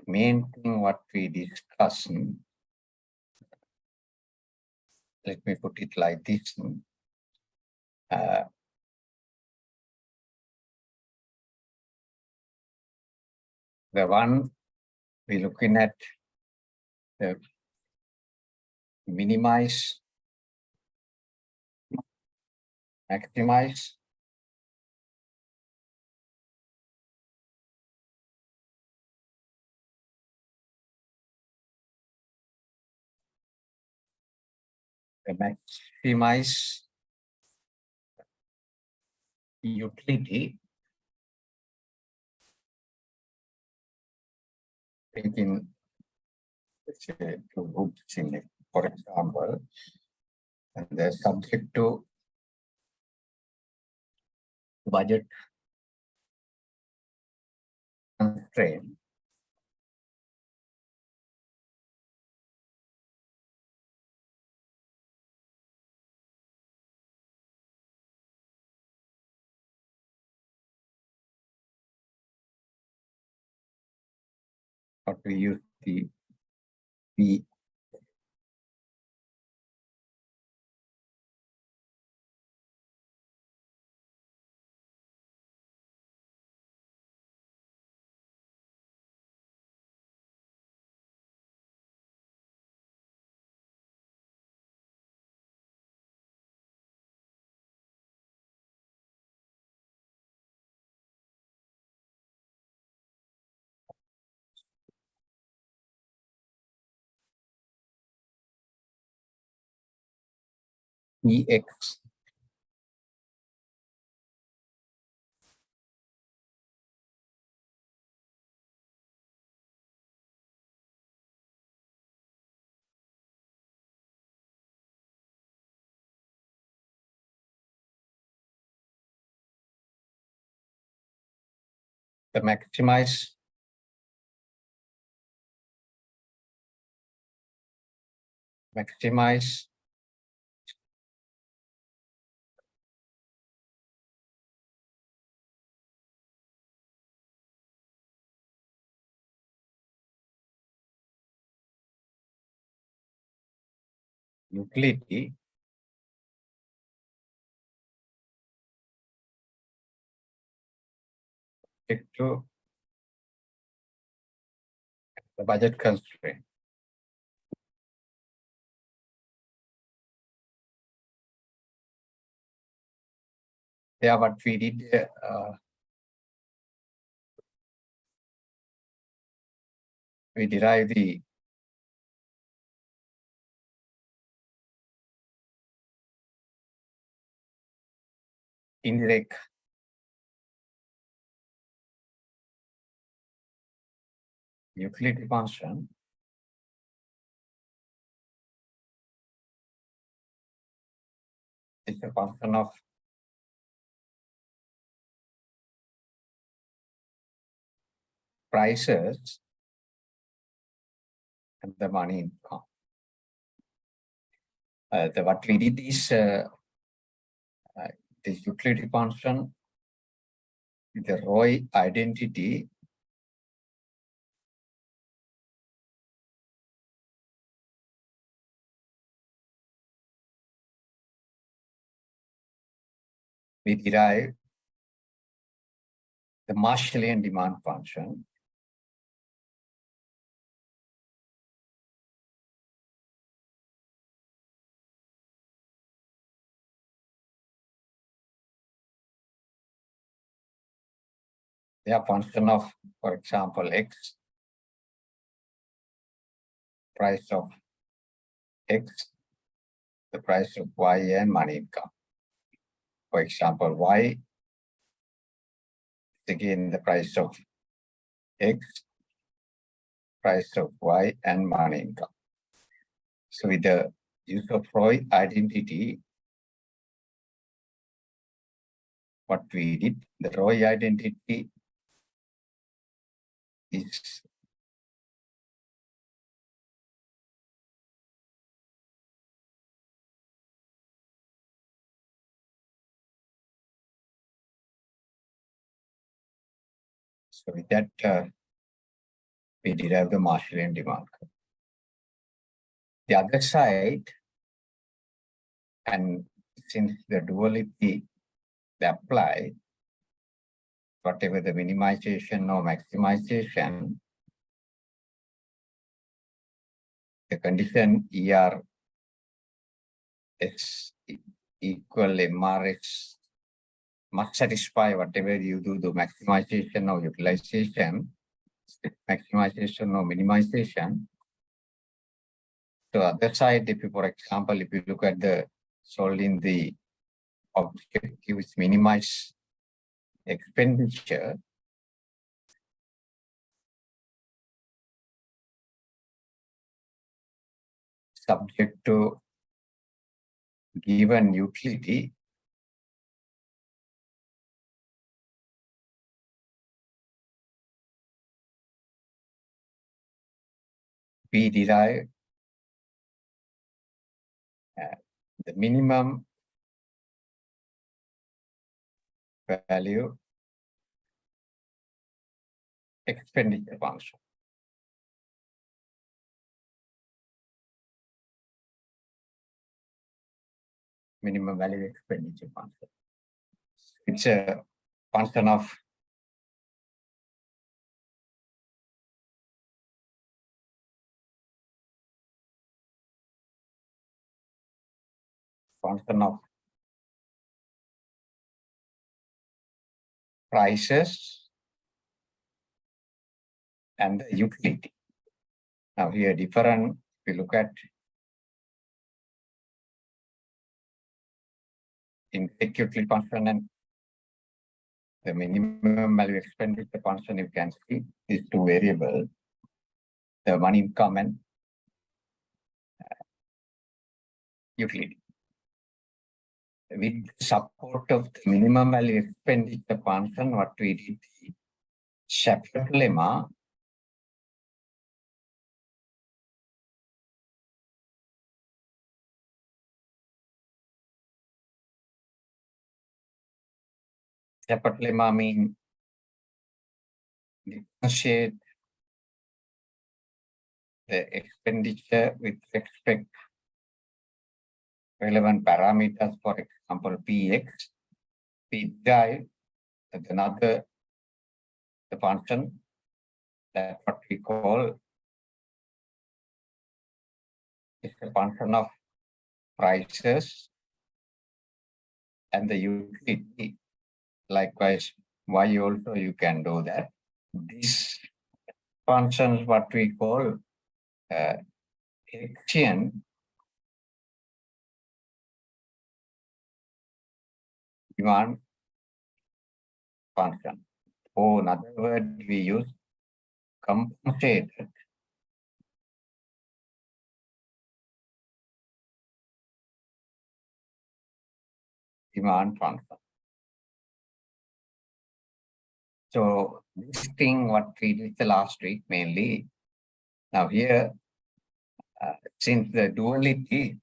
main thing what we discussed, let me put it like this. The one we're looking at the minimize, maximize, the maximize utility, taking let's say two groups in it, for example, and they're subject to budget constraint. What we use the P EX. The maximize utility to the budget constraint. Yeah, what we did we derive the indirect utility function is a function of prices and the money income. What we did is the utility function, the ROI identity we derive the Marshallian demand function. They are function of, for example, X, price of X, the price of Y and money income. For example, Y is again the price of X, price of Y and money income. So with the use of ROI identity, what we did, the ROI identity is so with that we derive the Marshallian demand curve. The other side, and since the duality they apply, whatever the minimization or maximization, the condition ER is equal MRS must satisfy whatever you do, the maximization or utilization, maximization or minimization. So other side, if you, for example, if you look at the solving the objective is minimize expenditure, subject to given utility, we derive the minimum value expenditure function. Minimum value expenditure function. It's a function of prices and the utility. Now here different, if you look at in utility function and the minimum value expenditure function, you can see these two variables, the money income and utility. With the support of the minimum value expenditure function, what we did, the Shepard lemma mean differentiate the expenditure with respect relevant parameters, for example, Px, Py, another the function that what we call is a function of prices and the utility. Likewise, y also you can do that. These functions what we call Econ demand function. Or in other words, we use compensated demand function. So this thing what we did the last week mainly. Now here, since the duality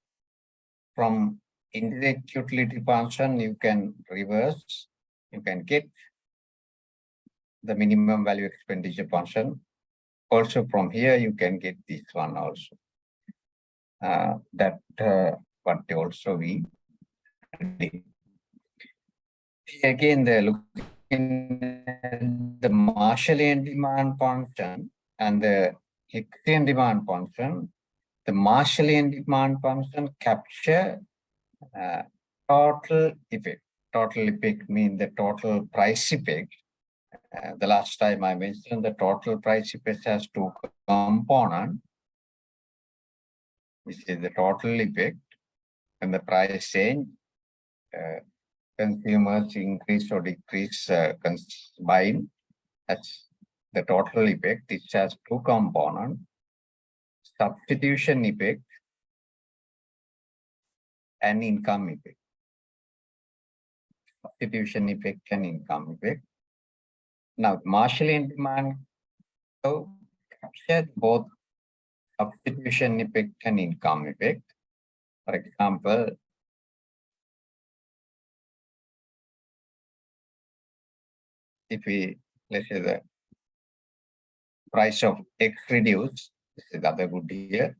from indirect utility function, you can reverse, you can get the minimum value expenditure function. Also from here, you can get this one also. What also we did. Again, they're looking at the Marshallian demand function and the Hicksian demand function. The Marshallian demand function capture total effect. Total effect means the total price effect. The last time I mentioned the total price effect has two components. This is the total effect and the price change. Consumers increase or decrease buying. That's the total effect. It has two components. Substitution effect and income effect. Substitution effect and income effect. Now, Marshallian demand so capture both substitution effect and income effect. For example, if we, let's say that price of X reduced. This is the other good here.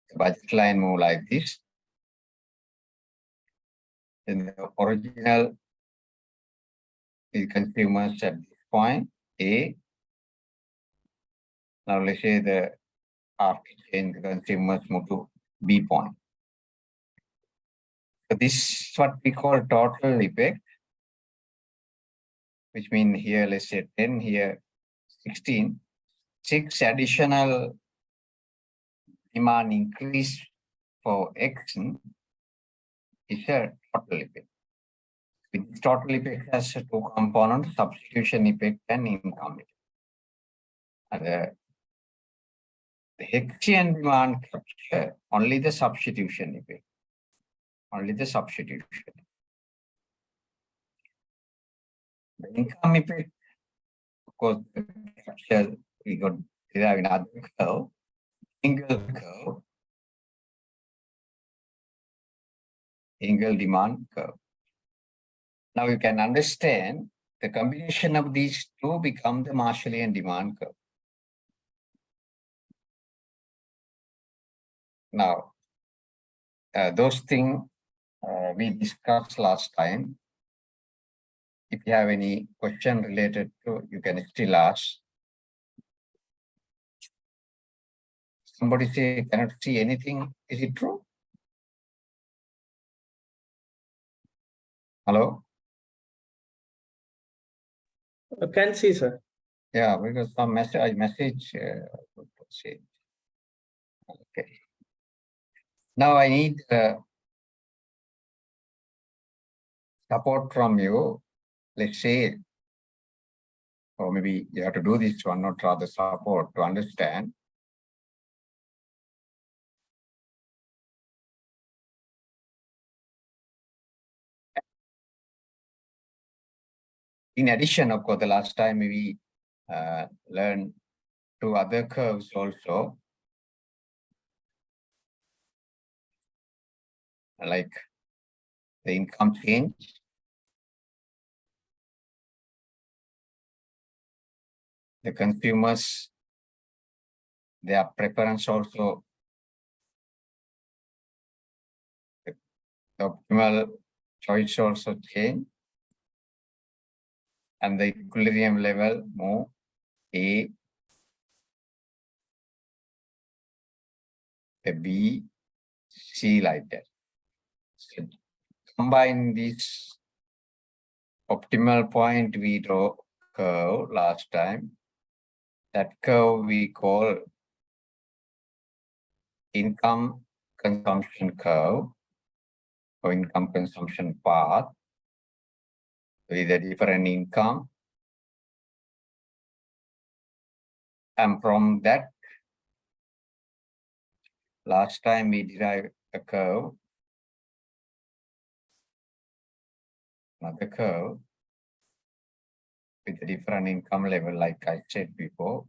The budget line move like this. Then the original is consumers at this point, A. Now let's say the after change the consumers move to B point. So this is what we call total effect, which means here let's say 10, here 16. 6 additional demand increase for X is a total effect. With this total effect has two components, substitution effect and income effect. And the Hessian demand capture only the substitution effect. Only the substitution. The income effect, of course, the capture we got derived another curve, single curve, single demand curve. Now you can understand the combination of these two become the Marshallian demand curve. Now, those things we discussed last time. If you have any question related to, you can still ask. Somebody say, cannot see anything. Is it true? Hello? I can see, sir. Yeah, because some message. Okay. Now I need support from you. Let's say, or maybe you have to do this one, not rather support to understand. In addition, of course, the last time we learned 2 other curves also, like the income change, the consumers, their preference also, the optimal choice also change, and the equilibrium level move A, the B, C like that. So combine this optimal point we draw curve last time. That curve we call income consumption curve or income consumption path with a different income. And from that, last time we derived a curve, another curve with a different income level, like I said before.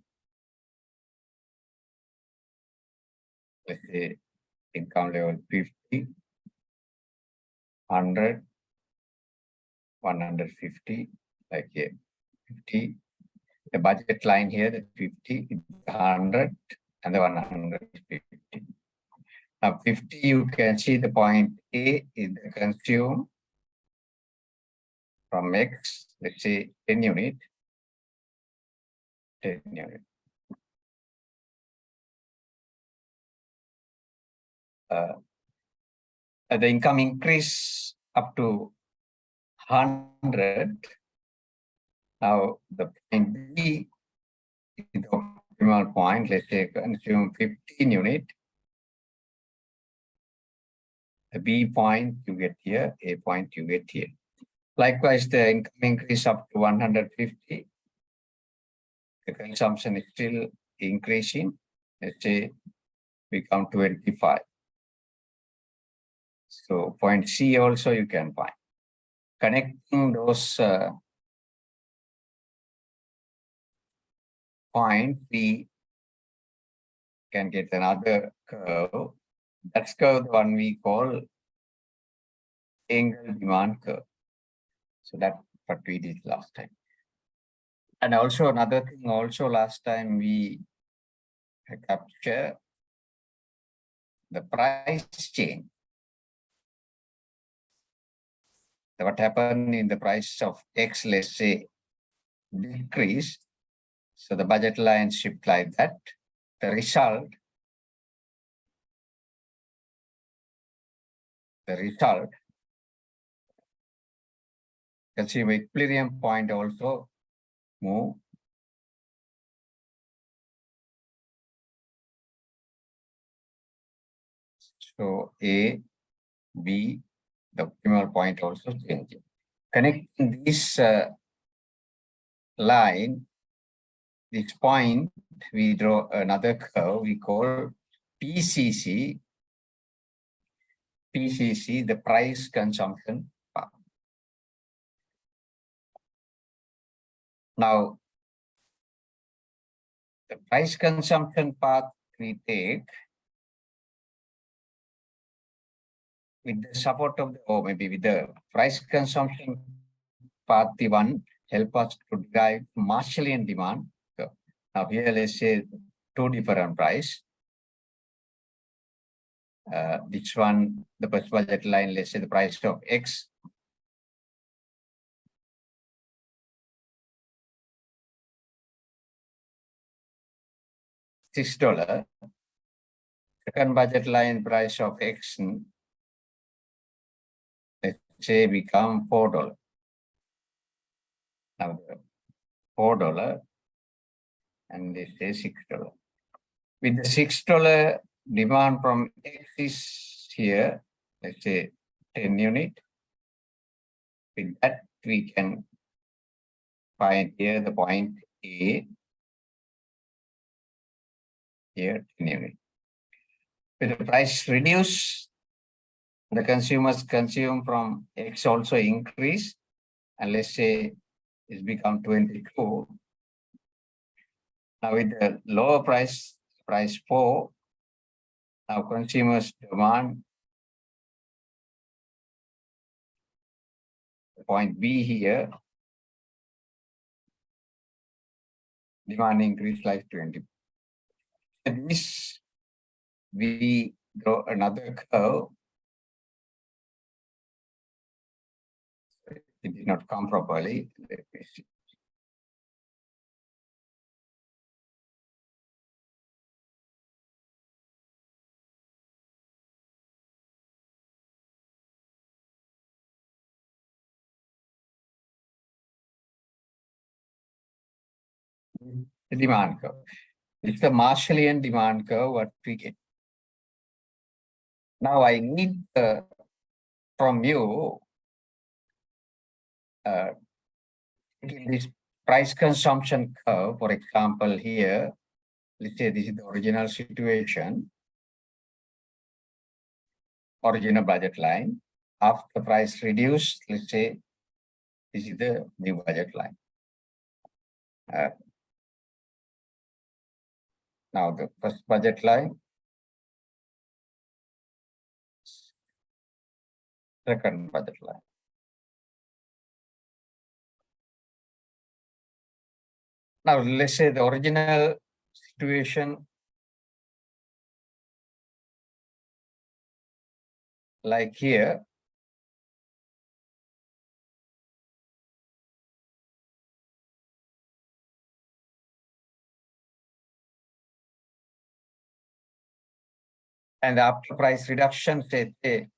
Let's say income level 50, 100, 150, like here, 50. The budget line here, the 50, 100, and the 150. Now 50, you can see the point A is the consume from X, let's say 10 unit, 10 unit. The income increase up to 100. Now the point B is the optimal point. Let's say consume 15 unit. The B point you get here, A point you get here. Likewise, the income increase up to 150. The consumption is still increasing. Let's say become 25. So point C also you can find. Connecting those points, we can get another curve. That's curve the one we call angle demand curve. So that's what we did last time. And also another thing, also last time we capture the price change. What happened in the price of X, let's say, decrease. So the budget line shift like that. The result, consumer equilibrium point also move. So A, B, the optimal point also changing. Connecting this line, this point, we draw another curve we call PCC. PCC, the price consumption path. Now, the price consumption path we take with the support of the, or maybe with the price consumption path, the one help us to derive Marshallian demand. So now here, let's say two different price. This one, the first budget line, let's say the price of X. $6. Second budget line price of X, let's say become $4. Now $4 and this is $6. With the $6 demand from X is here, let's say 10 unit. With that, we can find here the point A, here 10 unit. With the price reduce, the consumers consume from X also increase, and let's say it's become 22. Now with the lower price 4, now consumers demand point B here, demand increase like 20. And this, we draw another curve. It did not come properly. Let me see. The demand curve. It's the Marshallian demand curve what we get. Now I need from you this price consumption curve. For example, here, let's say this is the original situation, original budget line. After price reduced, let's say this is the new budget line. Now the first budget line, second budget line. Now let's say the original situation like here. And after price reduction, say this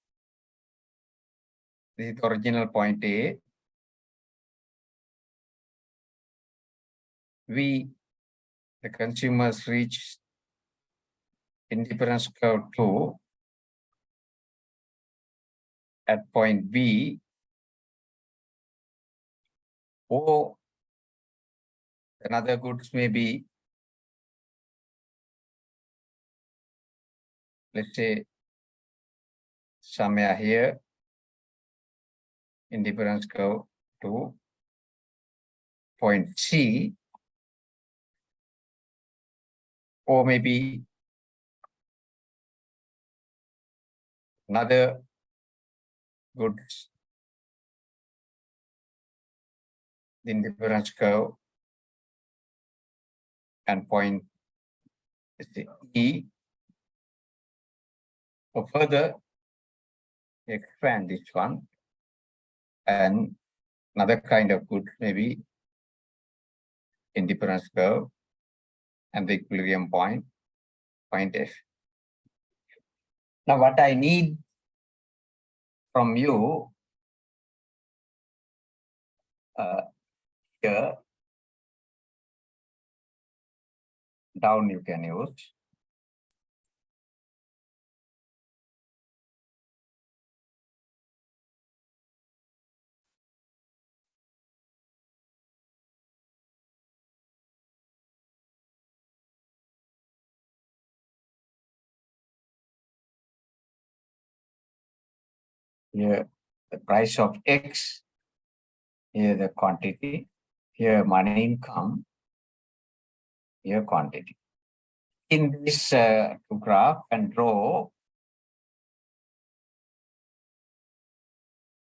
is the original point A. The consumers reach indifference curve 2 at point B, or another goods may be, let's say, somewhere here, indifference curve 2, point C, or maybe another goods, the indifference curve and point E. So further expand this one and another kind of good maybe indifference curve and the equilibrium point F. Now what I need from you here down you can use here the price of X, here the quantity, here money income, here quantity. In this graph and draw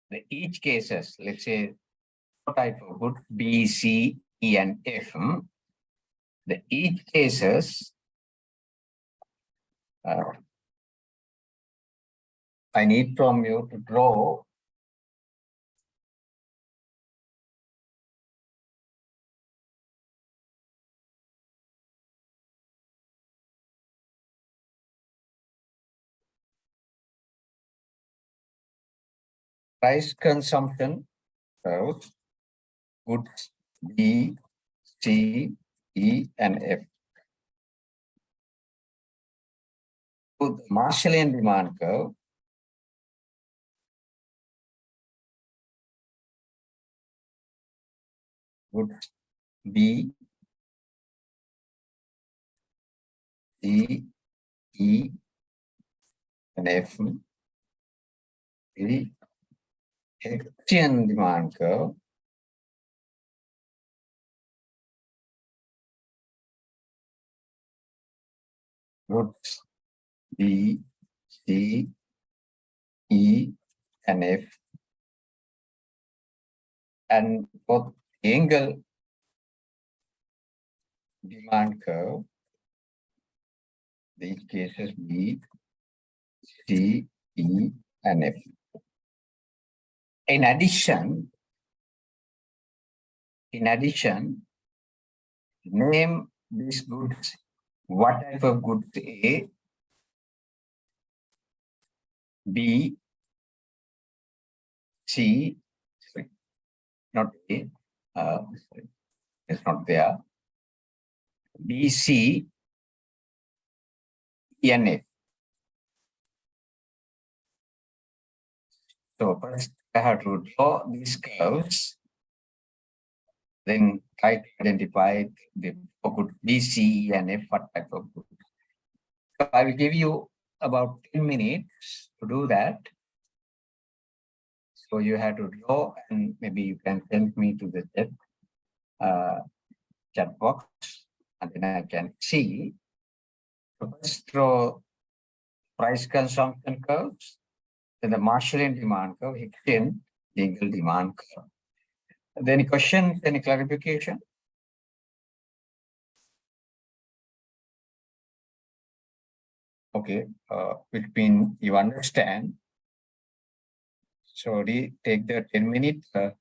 the each cases, let's say type of goods B, C, E, and F. The each cases I need from you to draw price consumption curves, goods B, C, E, and F. So the Marshallian demand curve, goods B, C, E, and F. The Econ demand curve, goods B, C, E, and F. And for the angle demand curve, these cases B, C, E, and F. In addition, name these goods. What type of goods A, B, C, sorry, not A, sorry, it's not there. B, C, E, and F. So first I have to draw these curves, then try to identify the goods B, C, E, and F, what type of goods. So I will give you about 10 minutes to do that. So you have to draw and maybe you can send me to the chat box and then I can see. So first draw price consumption curves, then the Marshallian demand curve, Hicksian legal demand curve. Any questions, any clarification? Okay, which means you understand. So take the 10 minutes, or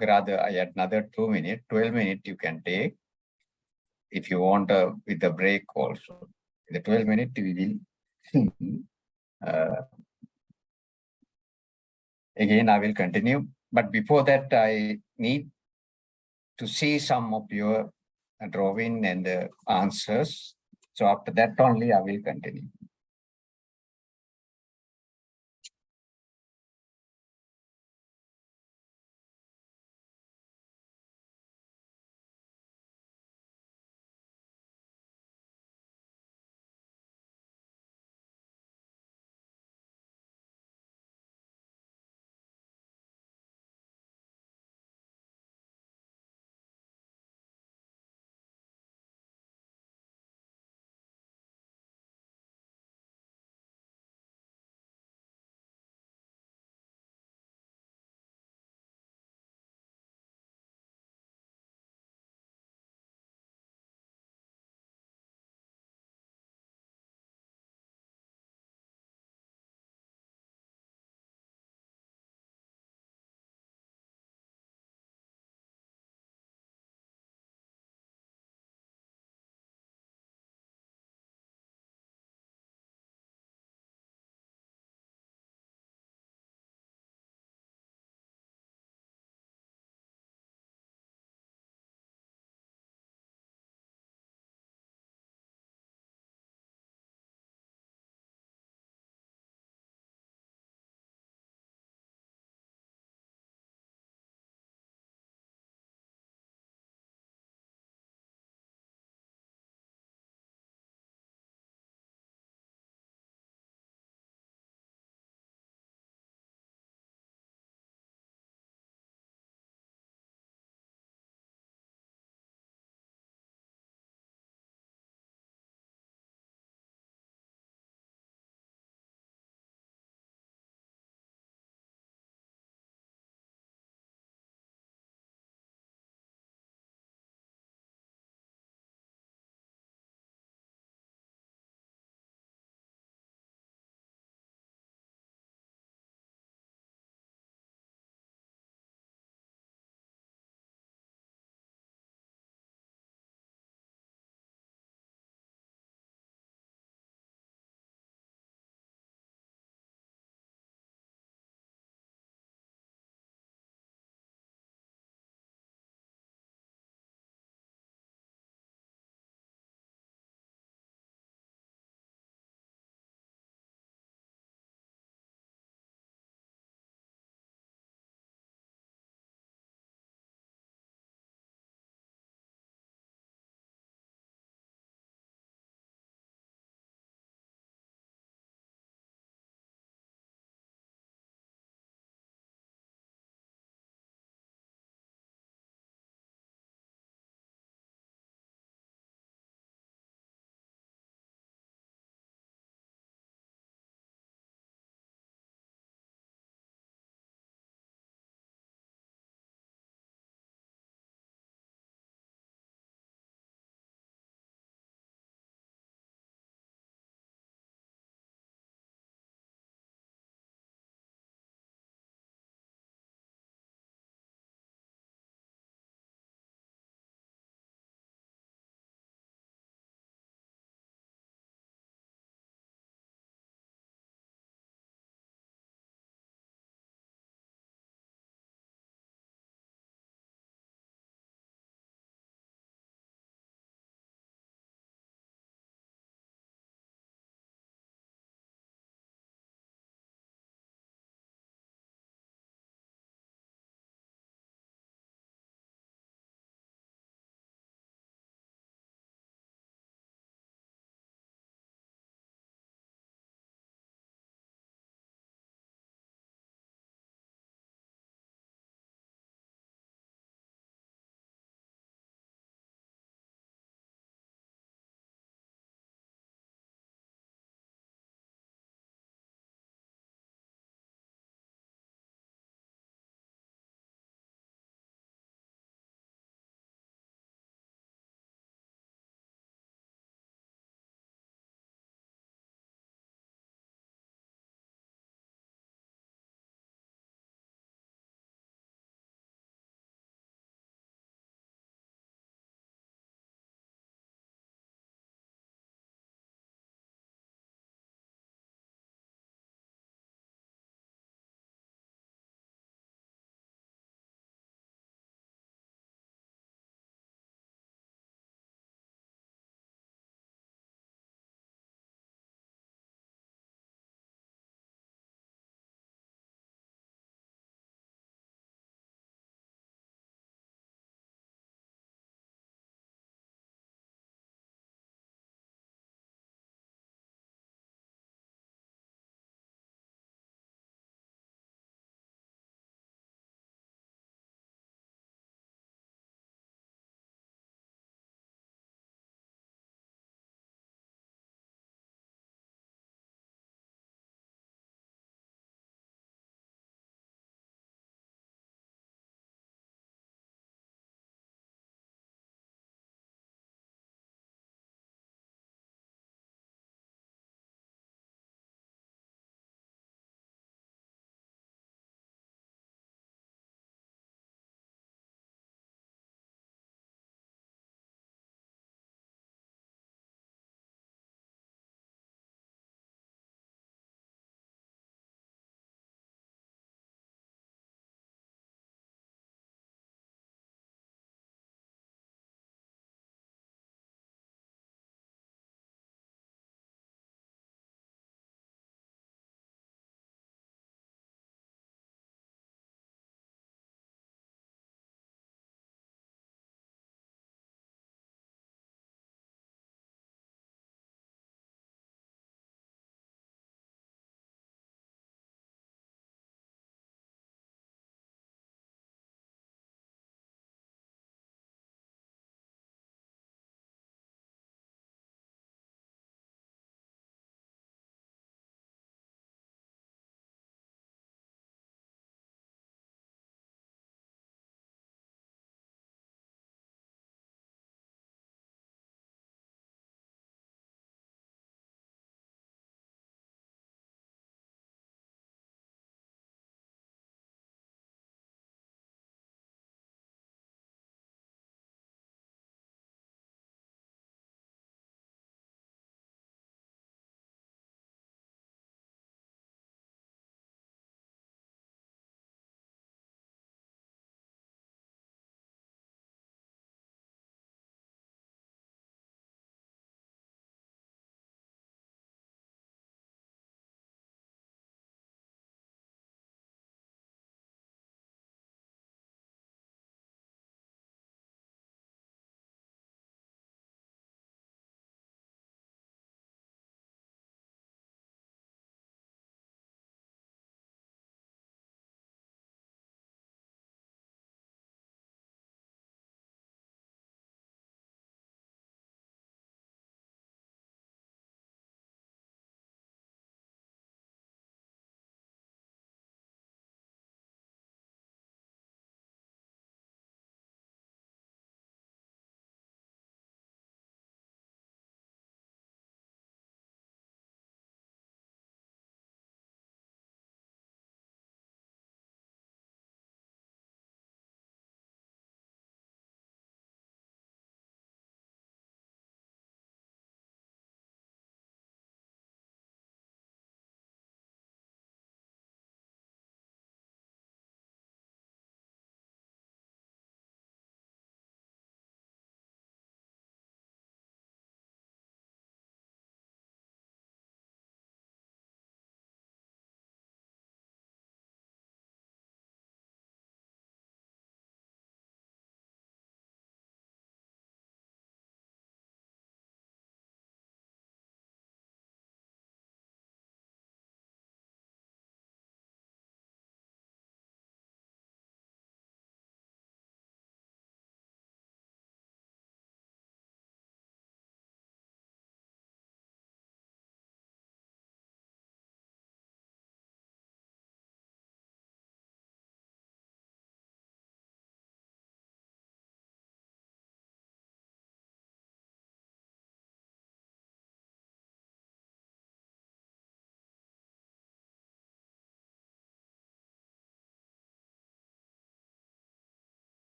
rather I add another 2 minutes, 12 minutes you can take. If you want with the break also. The 12 minutes we will again I will continue. But before that I need to see some of your drawing and answers. So after that only I will continue.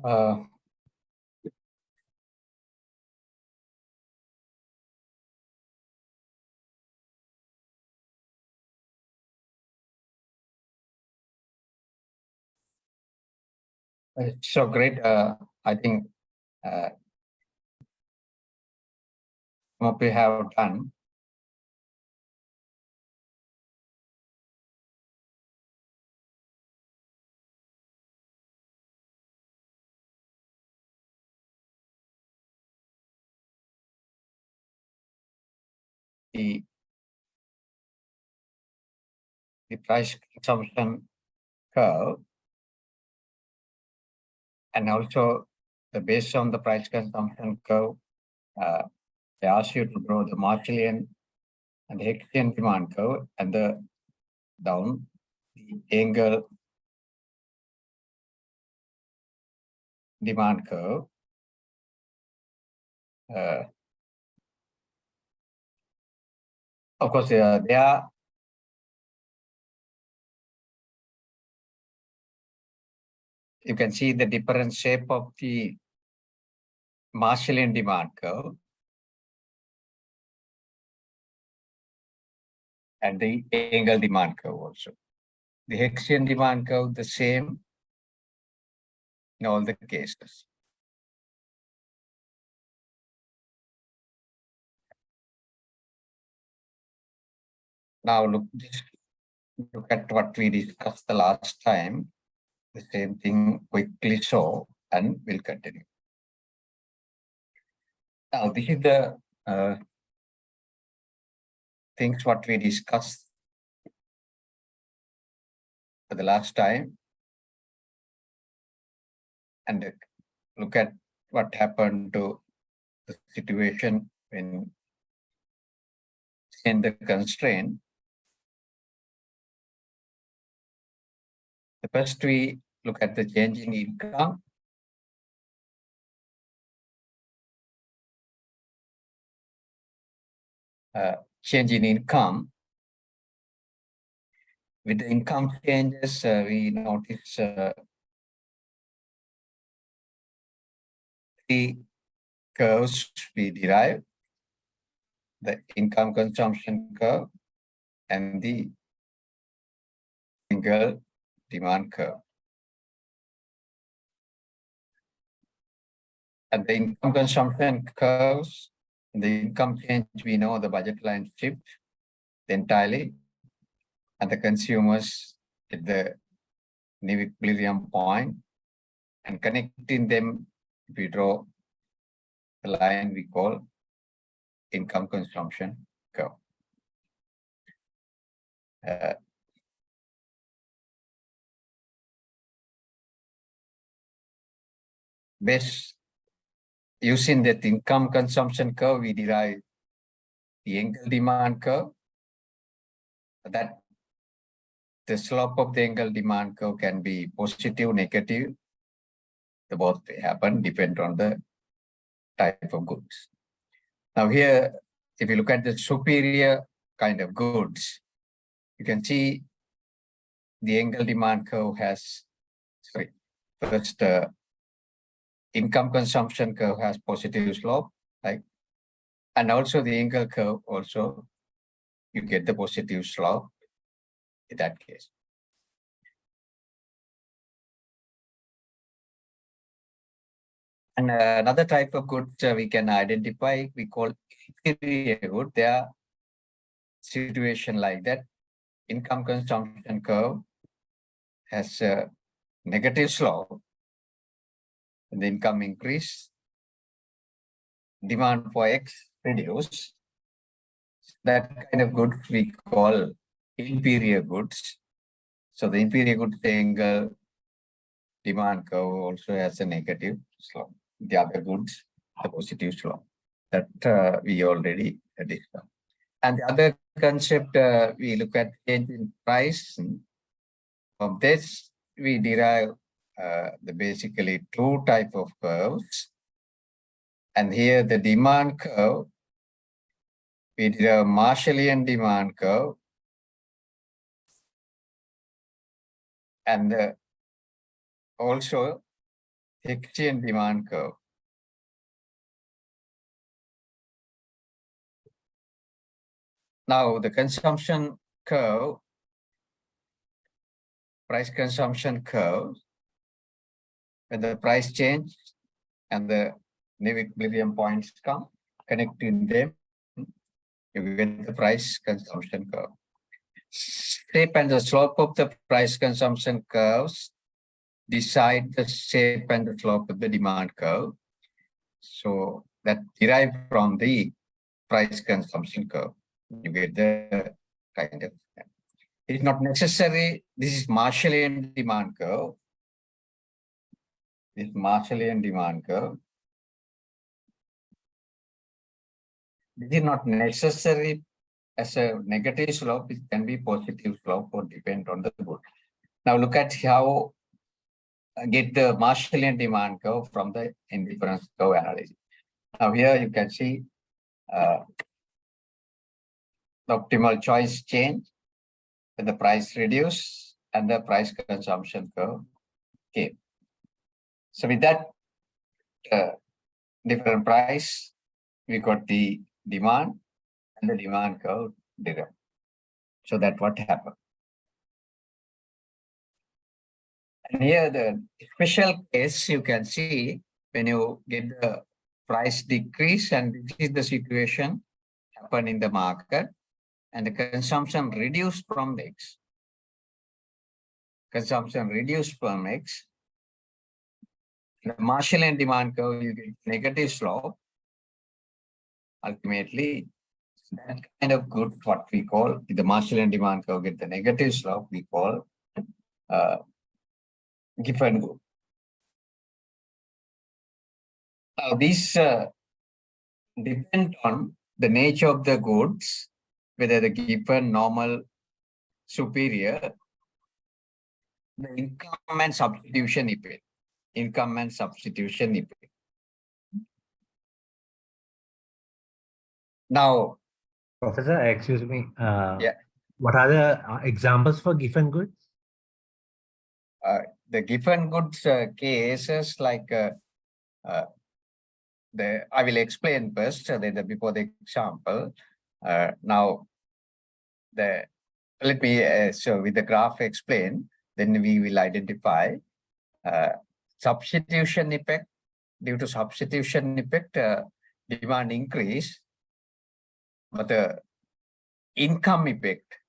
Uh, it's so great. I think what we have done. The price consumption curve, and also based on the price consumption curve, they ask you to draw the Marshallian and the Hicksian demand curve and the down the Engel demand curve. Of course, they are you can see the different shape of the Marshallian demand curve and the Engel demand curve also. The Hicksian demand curve the same in all the cases. Now look at what we discussed the last time. The same thing quickly show and we'll continue. Now this is the things what we discussed for the last time, and look at what happened to the situation when in the constraint. The first we look at the change in income. Change in income. With the income changes, we notice the curves we derive, the income consumption curve and the single demand curve. At the income consumption curves, the income change, we know the budget line shift entirely, and the consumers at the new equilibrium point, and connecting them, we draw the line we call income consumption curve. Based using that income consumption curve, we derive the Engel demand curve. That the slope of the Engel demand curve can be positive, negative. The both happen depend on the type of goods. Now here, if you look at the superior kind of goods, you can see the Engel demand curve has, first income consumption curve has positive slope, right? And also the Engel curve also, you get the positive slope in that case. And another type of goods we can identify, we call inferior good. There are situation like that. Income consumption curve has a negative slope. And the income increase, demand for X reduce. That kind of goods we call inferior goods. So the inferior goods Engel demand curve also has a negative slope. The other goods, the positive slope. That we already discussed. And the other concept, we look at change in price. From this, we derive the basically two type of curves. And here the demand curve, we derive Marshallian demand curve. And also Hicksian demand curve. Now the consumption curve, price consumption curve, when the price change and the new equilibrium points come, connecting them, you get the price consumption curve. Shape and the slope of the price consumption curves decide the shape and the slope of the demand curve. So that derived from the price consumption curve. You get the kind of, it's not necessary. This is Marshallian demand curve. This Marshallian demand curve. This is not necessary as a negative slope. It can be positive slope or depend on the good. Now look at how get the Marshallian demand curve from the indifference curve analysis. Now here you can see the optimal choice change, and the price reduce, and the price consumption curve came. So with that different price, we got the demand and the demand curve derived. So that's what happened. And here the special case you can see when you get the price decrease, and this is the situation happen in the market, and the consumption reduced from X. Consumption reduced from X. The Marshallian demand curve, you get negative slope. Ultimately, that kind of good, what we call the Marshallian demand curve, get the negative slope, we call Giffen good. Now, these depend on the nature of the goods, whether the Giffen, normal, superior, the income and substitution effect. Income and substitution effect. Now, Professor, excuse me. Yeah. What are the examples for Giffen goods? The Giffen goods cases like I will explain first before the example. Now, let me so with the graph explain. Then we will identify substitution effect. Due to substitution effect, demand increase, but the income effect,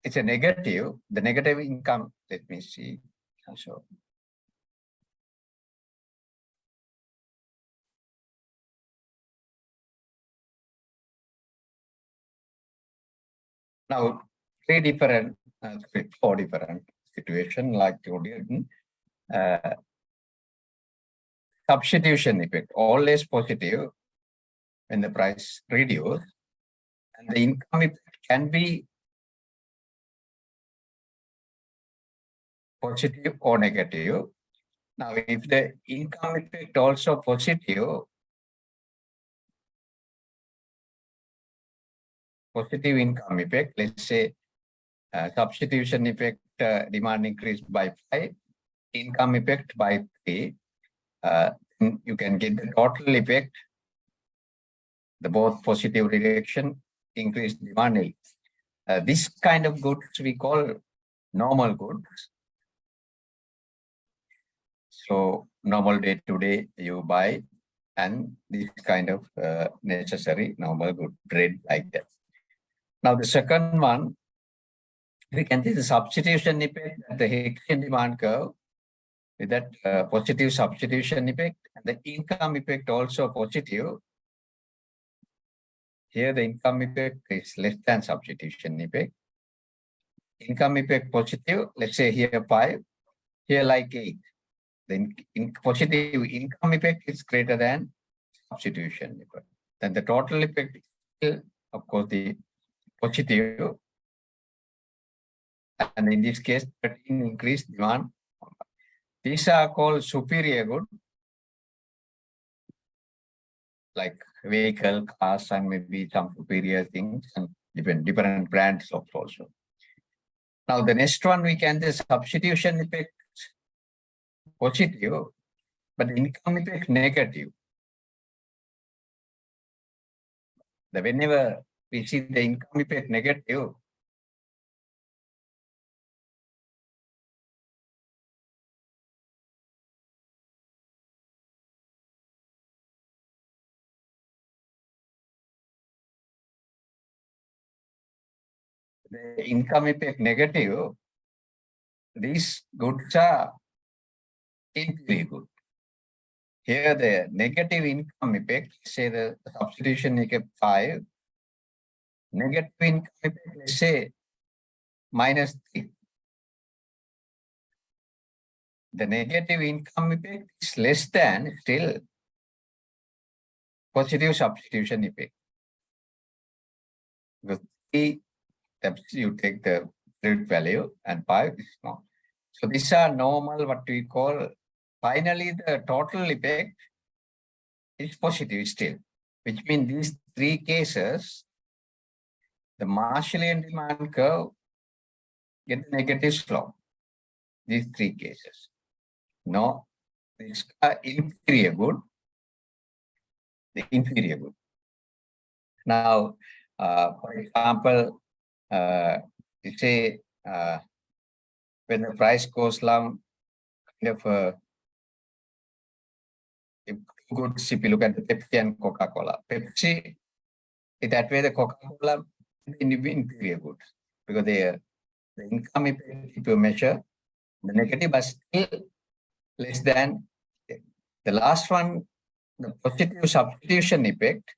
it's a negative. The negative income, let me see. So now four different situation like you did. Substitution effect, always positive when the price reduce, and the income effect can be positive or negative. Now, if the income effect also positive income effect, let's say substitution effect, demand increased by 5, income effect by 3, you can get the total effect, the both positive reduction, increased demand. This kind of goods we call normal goods. So normal day-to-day you buy, and this kind of necessary normal good trade like that. Now the second one, we can see the substitution effect at the Hicksian demand curve with that positive substitution effect, and the income effect also positive. Here the income effect is less than substitution effect. Income effect positive, let's say here 5, here like 8. The positive income effect is greater than substitution effect. Then the total effect is still, of course, the positive. And in this case, 13 increased demand. These are called superior good, like vehicle, cars, and maybe some superior things, and different brands of also. Now the next one we can the substitution effect positive, but the income effect negative. Whenever we see the income effect negative, the income effect negative, these goods are inferior good. Here the negative income effect, say the substitution effect 5, negative income effect, let's say -3. The negative income effect is less than still positive substitution effect. Because 3, you take the absolute value and 5 is small. So these are normal, what we call, finally the total effect is positive still, which means these 3 cases, the Marshallian demand curve get the negative slope. These 3 cases. No, these are inferior good. The inferior good. Now, for example, you say when the price goes down, kind of goods, if you look at the Pepsi and Coca-Cola. Pepsi, in that way, the Coca-Cola is inferior goods because the income, if you measure, the negative, but still less than the last one, the positive substitution effect.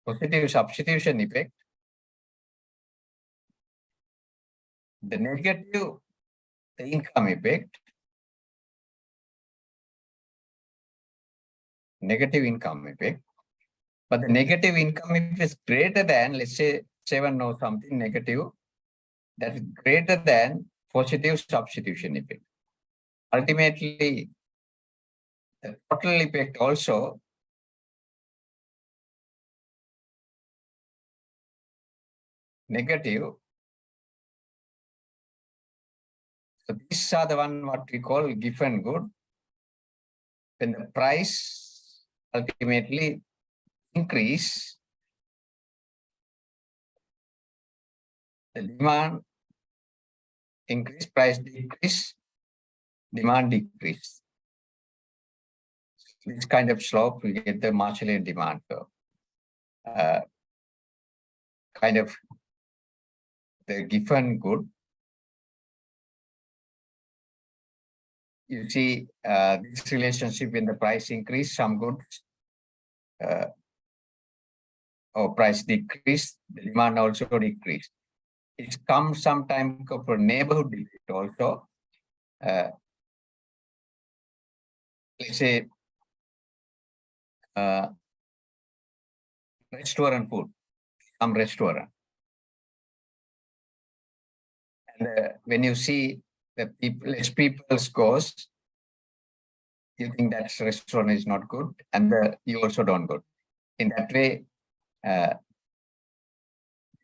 Positive substitution effect. The negative, the income effect. Negative income effect. But the negative income effect is greater than, let's say, 7 or something negative. That is greater than positive substitution effect. Ultimately, the total effect also negative. So these are the one what we call given good. When the price ultimately increase, the demand increase, price decrease, demand decrease. This kind of slope, we get the Marshallian demand curve. Kind of the given good. You see this relationship when the price increase, some goods or price decrease, the demand also decrease. It comes sometime for neighborhood effect also. Let's say restaurant food, some restaurant. And when you see the people, less people goes, you think that restaurant is not good, and you also don't go. In that way,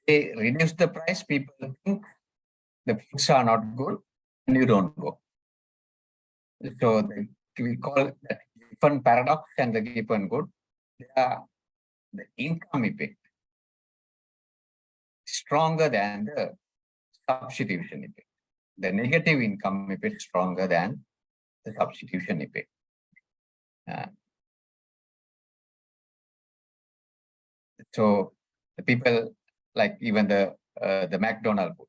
they reduce the price. People think the foods are not good, and you don't go. So we call that given paradox and the given good. They are the income effect stronger than the substitution effect. The negative income effect stronger than the substitution effect. So the people, like even the McDonald's food,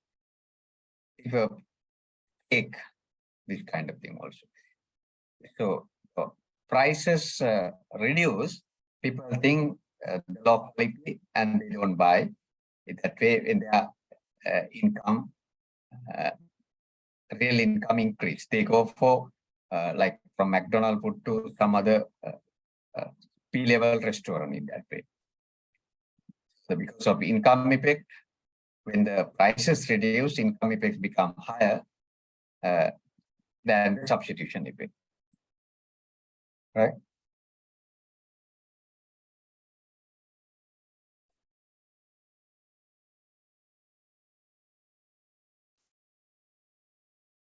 if a cake, this kind of thing also. So prices reduce, people think low quality and they don't buy. In that way, when their income, real income increase, they go for like from McDonald's food to some other P-level restaurant in that way. So because of income effect, when the prices reduce, income effects become higher than the substitution effect. Right?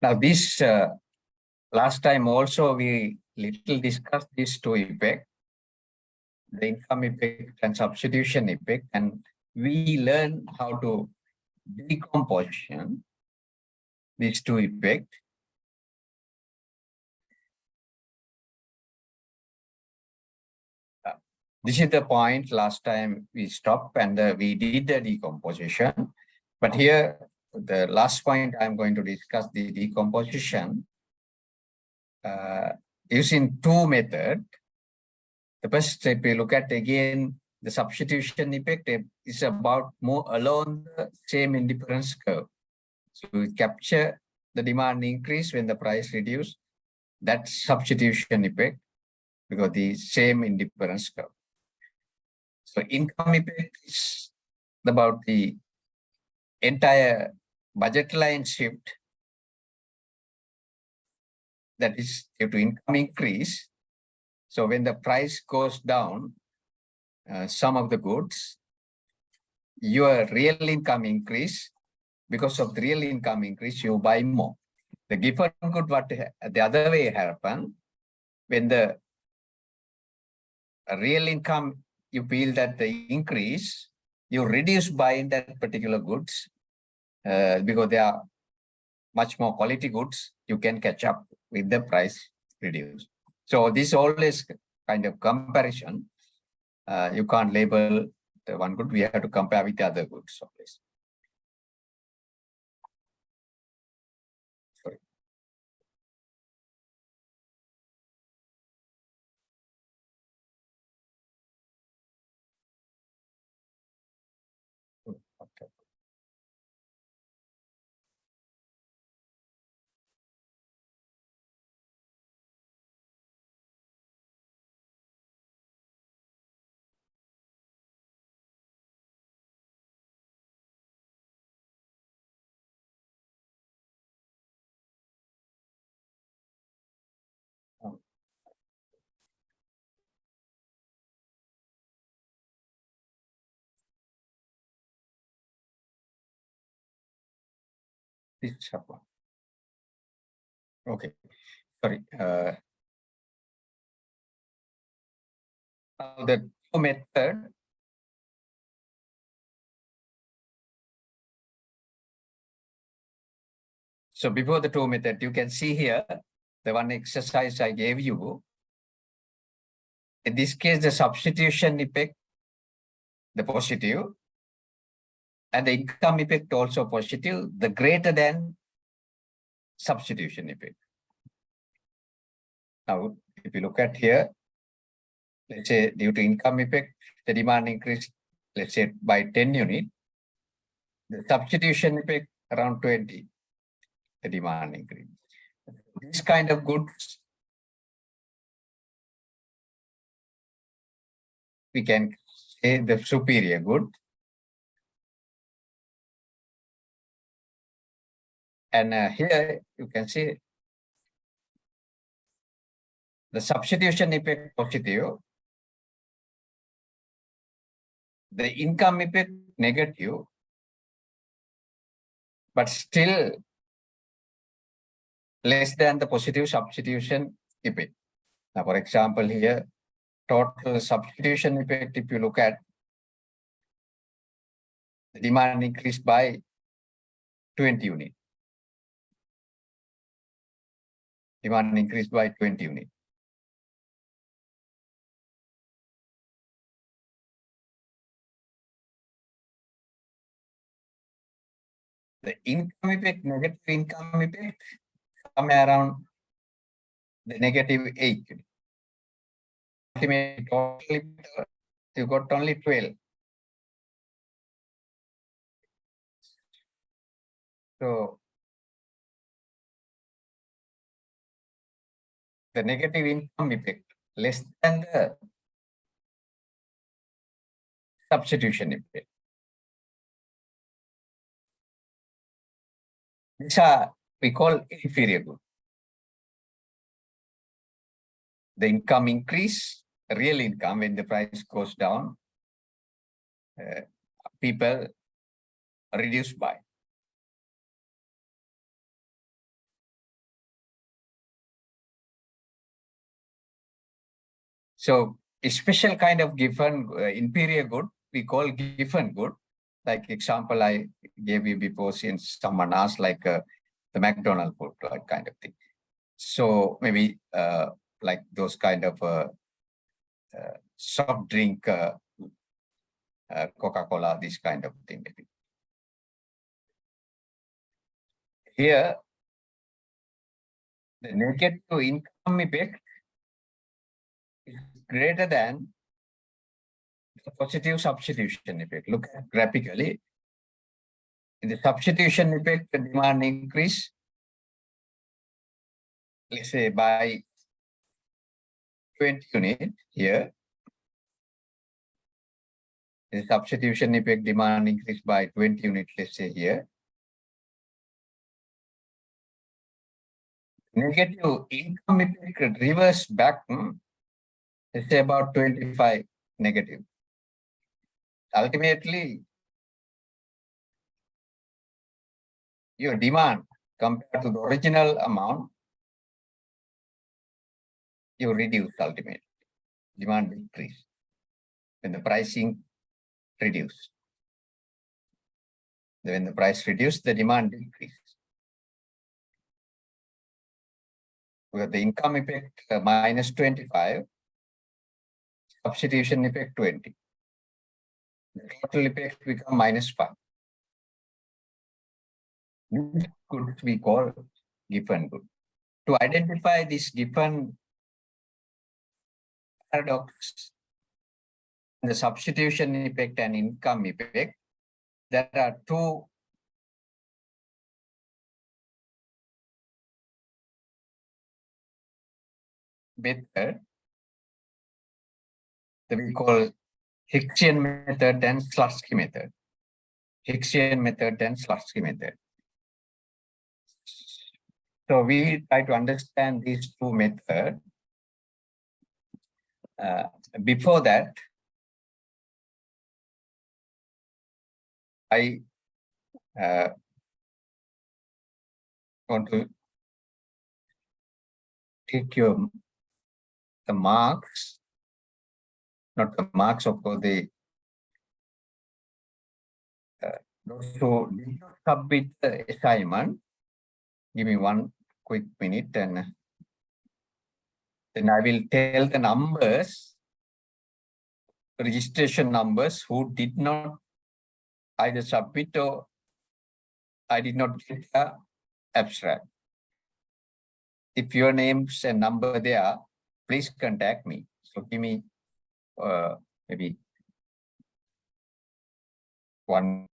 Now this last time also we little discussed these two effects, the income effect and substitution effect, and we learn how to decomposition these two effects. This is the point last time we stopped and we did the decomposition. But here, the last point I'm going to discuss the decomposition using two methods. The first, if we look at again, the substitution effect is about more along the same indifference curve. So we capture the demand increase when the price reduce, that's substitution effect because the same indifference curve. So income effect is about the entire budget line shift that is due to income increase. So when the price goes down, some of the goods, your real income increase. Because of the real income increase, you buy more. The given good, what the other way happen, when the real income, you feel that the increase, you reduce buying that particular goods because they are much more quality goods, you can catch up with the price reduce. So this always kind of comparison. You can't label the one good, we have to compare with the other goods always. Sorry. Okay. This one. Okay, sorry. Now the two method. So before the two method, you can see here, the one exercise I gave you. In this case, the substitution effect, the positive, and the income effect also positive, the greater than substitution effect. Now, if you look at here, let's say due to income effect, the demand increased, let's say by 10 units, the substitution effect around 20, the demand increase. This kind of goods, we can say the superior good. And here you can see the substitution effect positive, the income effect negative, but still less than the positive substitution effect. Now, for example, here, total substitution effect, if you look at, the demand increased by 20 units. Demand increased by 20 units. The income effect, negative income effect, somewhere around the -8. Ultimately, totally, you got only 12. So the negative income effect less than the substitution effect. These are we call inferior good. The income increase, real income when the price goes down, people reduce buy. So a special kind of given inferior good, we call given good. Like example I gave you before, since someone asked like the McDonald's food, like kind of thing. So maybe like those kind of soft drink, Coca-Cola, this kind of thing maybe. Here, the negative income effect is greater than the positive substitution effect. Look at graphically. In the substitution effect, the demand increase, let's say by 20 unit here. The substitution effect demand increase by 20 units, let's say here. Negative income effect reverse back, let's say about 25 negative. Ultimately, your demand compared to the original amount, you reduce ultimately. Demand increase when the pricing reduce. When the price reduce, the demand increase. With the income effect minus 25, substitution effect 20. The total effect become minus 5. This could be called given good. To identify this given paradox, the substitution effect and income effect, there are two methods that we call Hicksian method and Slutsky method. Hicksian method and Slutsky method. So we try to understand these two methods. Before that, I want to take the marks, not the marks, of course, those who did not submit the assignment. Give me one quick minute and then I will tell the numbers, registration numbers, who did not either submit or I did not get the abstract. If your names and number there, please contact me. So give me maybe one.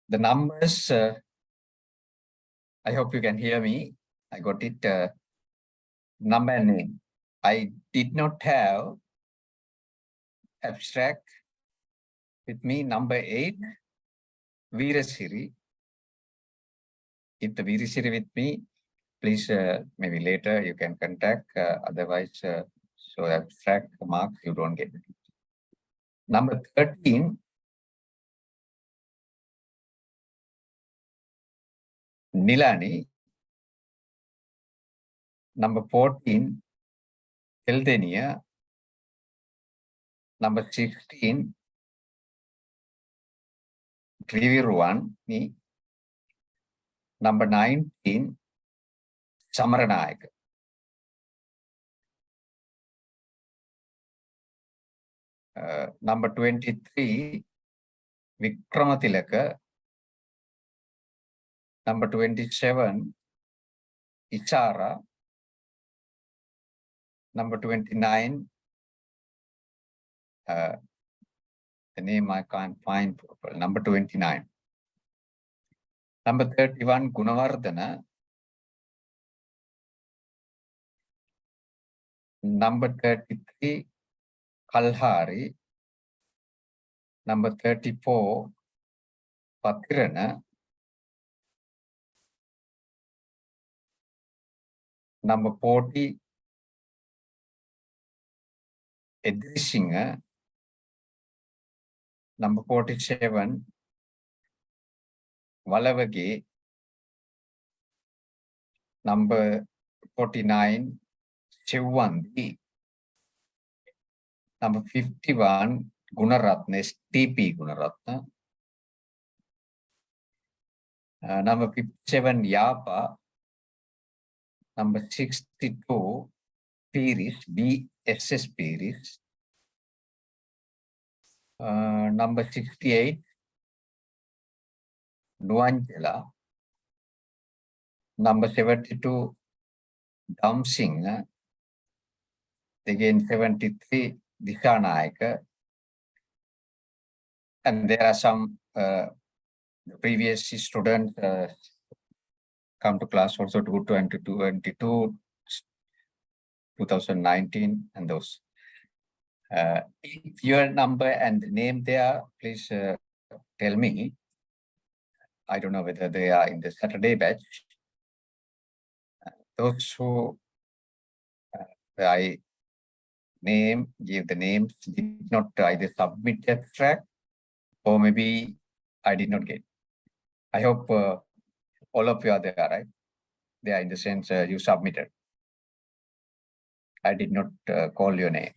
The numbers, I hope you can hear me. I got it number and name. I did not have abstract with me. Number 8, Veerasiri. If the Veerasiri with me, please maybe later you can contact. Otherwise, so abstract marks you don't get. Number 13, Nilani. Number 14, Eldenia. Number 16, Triviruani. Number 19, Samaranayak. Number 23, Vikramatilaka. Number 27, Ichara. Number 29, the name I can't find properly. Number 29. Number 31, Gunavardhana. Number 33, Kalhari. Number 34, Patirana. Number 40, Edrishinga. Number 47, Valavagi. Number 49, Chivandi. Number 51, Gunaratna, STP Gunaratna. Number 57, Yapa. Number 62, Piris, BSS Piris. Number 68, Nuangela. Number 72, Damsing. Again, 73, Dishanayaka. And there are some previous students come to class also to 2022, 2019, and those. If your number and name there, please tell me. I don't know whether they are in the Saturday batch. Those who I give the names, did not either submit abstract or maybe I did not get. I hope all of you are there, right? They are in the sense you submitted. I did not call your name.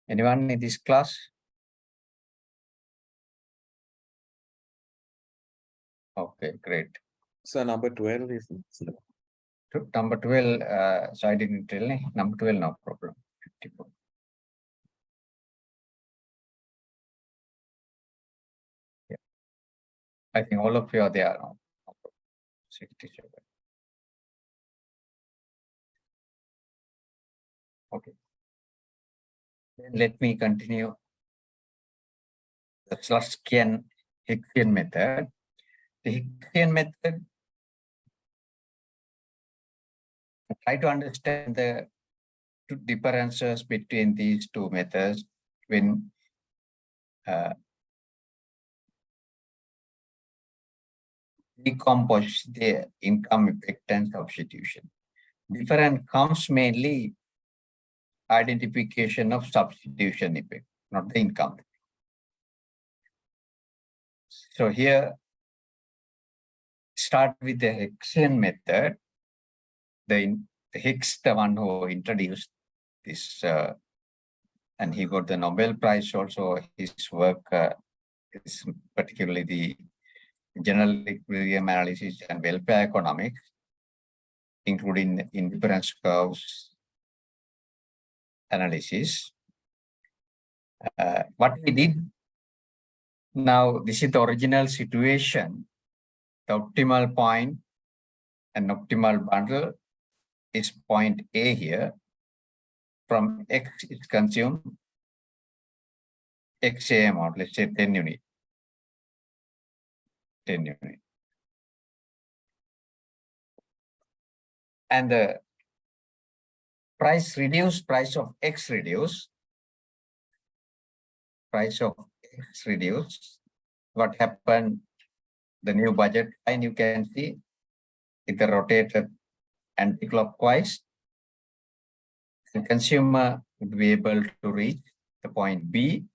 Anyone in this class? Okay, great. So number 12 is Number 12, so I didn't tell me. Number 12, no problem. 54. Yeah. I think all of you are there now. 67. Okay. Then let me continue the Sluskian Hicksian method. The Hicksian method, try to understand the two differences between these two methods when decompose the income effect and substitution. Different comes mainly identification of substitution effect, not the income. So here, start with the Hicksian method. The Hicks, the one who introduced this, and he got the Nobel Prize also. His work is particularly the general equilibrium analysis and welfare economics, including indifference curves analysis. What he did, now this is the original situation. The optimal point and optimal bundle is point A here. From X is consumed XA amount, let's say 10 unit. 10 unit. and the price reduce, price of X reduce, price of X reduce. What happened? The new budget line, you can see it rotated anti-clockwise. The consumer would be able to reach the point B.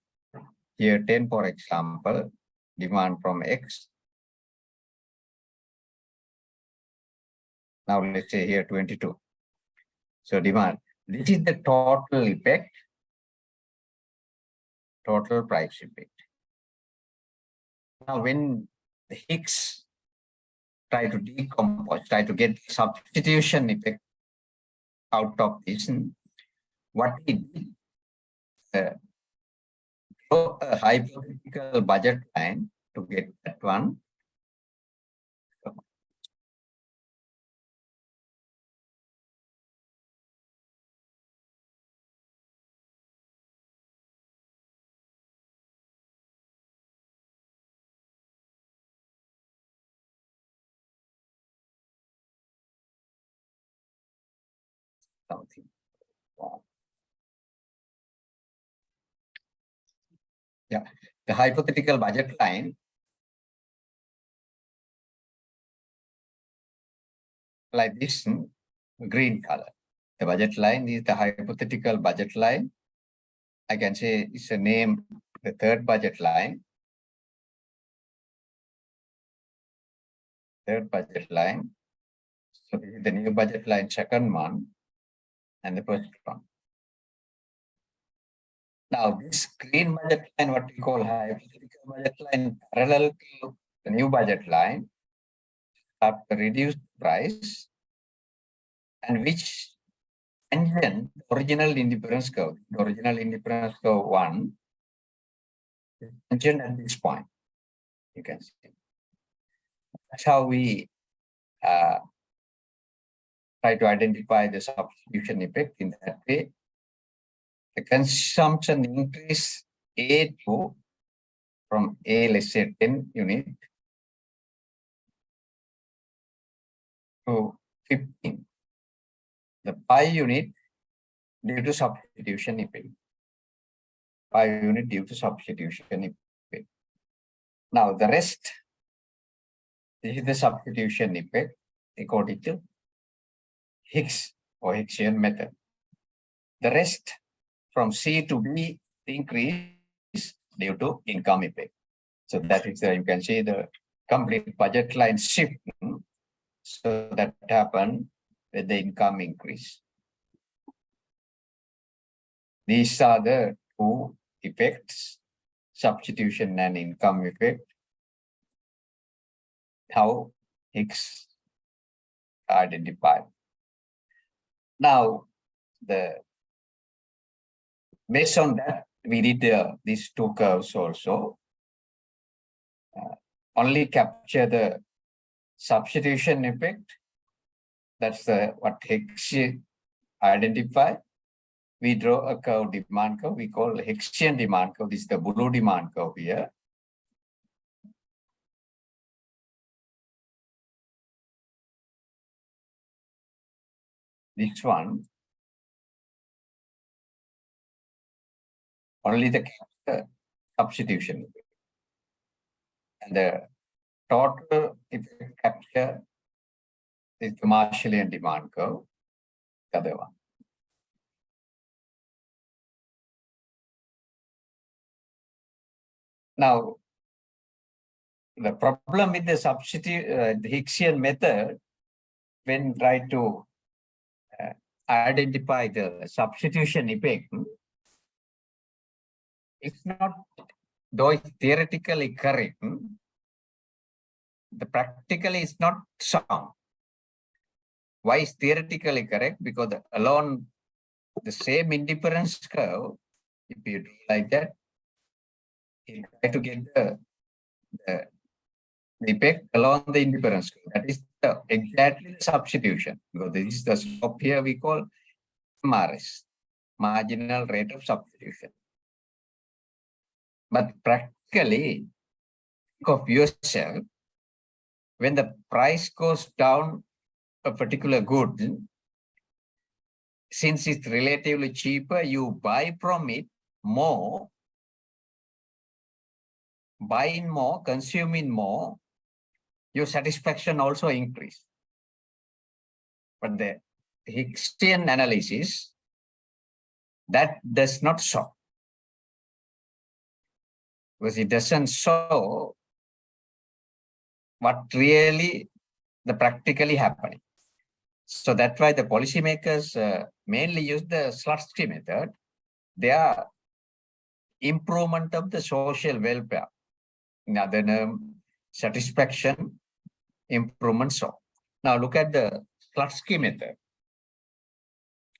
Here 10, for example, demand from X. Now let's say here 22. So demand. This is the total effect, total price effect. Now when the Hicks try to decompose, try to get substitution effect out of this, what he did, draw a hypothetical budget line to get that one. Something wrong. Yeah, the hypothetical budget line like this, green color. The budget line is the hypothetical budget line. I can say it's a name, the third budget line. Third budget line. So this is the new budget line, second one, and the first one. Now this green budget line, what we call hypothetical budget line, parallel to the new budget line, have the reduced price, and which tangent the original indifference curve. The original indifference curve 1 is tangent at this point. You can see. That's how we try to identify the substitution effect. In that way, the consumption increase A2 from A, let's say 10 unit to 15. The 5 unit due to substitution effect. 5 unit due to substitution effect. Now the rest, this is the substitution effect according to Hicks or Hicksian method. The rest from C to B increase due to income effect. So that is you can see the complete budget line shift. So that happened with the income increase. These are the two effects, substitution and income effect. How Hicks identified. Now, based on that, we did these two curves also. Only capture the substitution effect. That's what Hicks identified. We draw a curve, demand curve. We call Hicksian demand curve. This is the blue demand curve here. This one, only the substitution. And the total effect capture is the Marshallian demand curve, the other one. Now, the problem with the the Hicksian method, when try to identify the substitution effect, it's not, though it's theoretically correct, the practically is not sound. Why is theoretically correct? Because along the same indifference curve, if you do like that, you try to get the effect along the indifference curve. That is exactly the substitution. Because this is the slope here we call MRS, marginal rate of substitution. But practically, think of yourself, when the price goes down a particular good, since it's relatively cheaper, you buy from it more, buying more, consuming more, your satisfaction also increase. But the Hicksian analysis, that does not show. Because it doesn't show what really the practically happening. So that's why the policymakers mainly use the Slutsky method. They are improvement of the social welfare. In other term, satisfaction, improvement. So now look at the Slutsky method.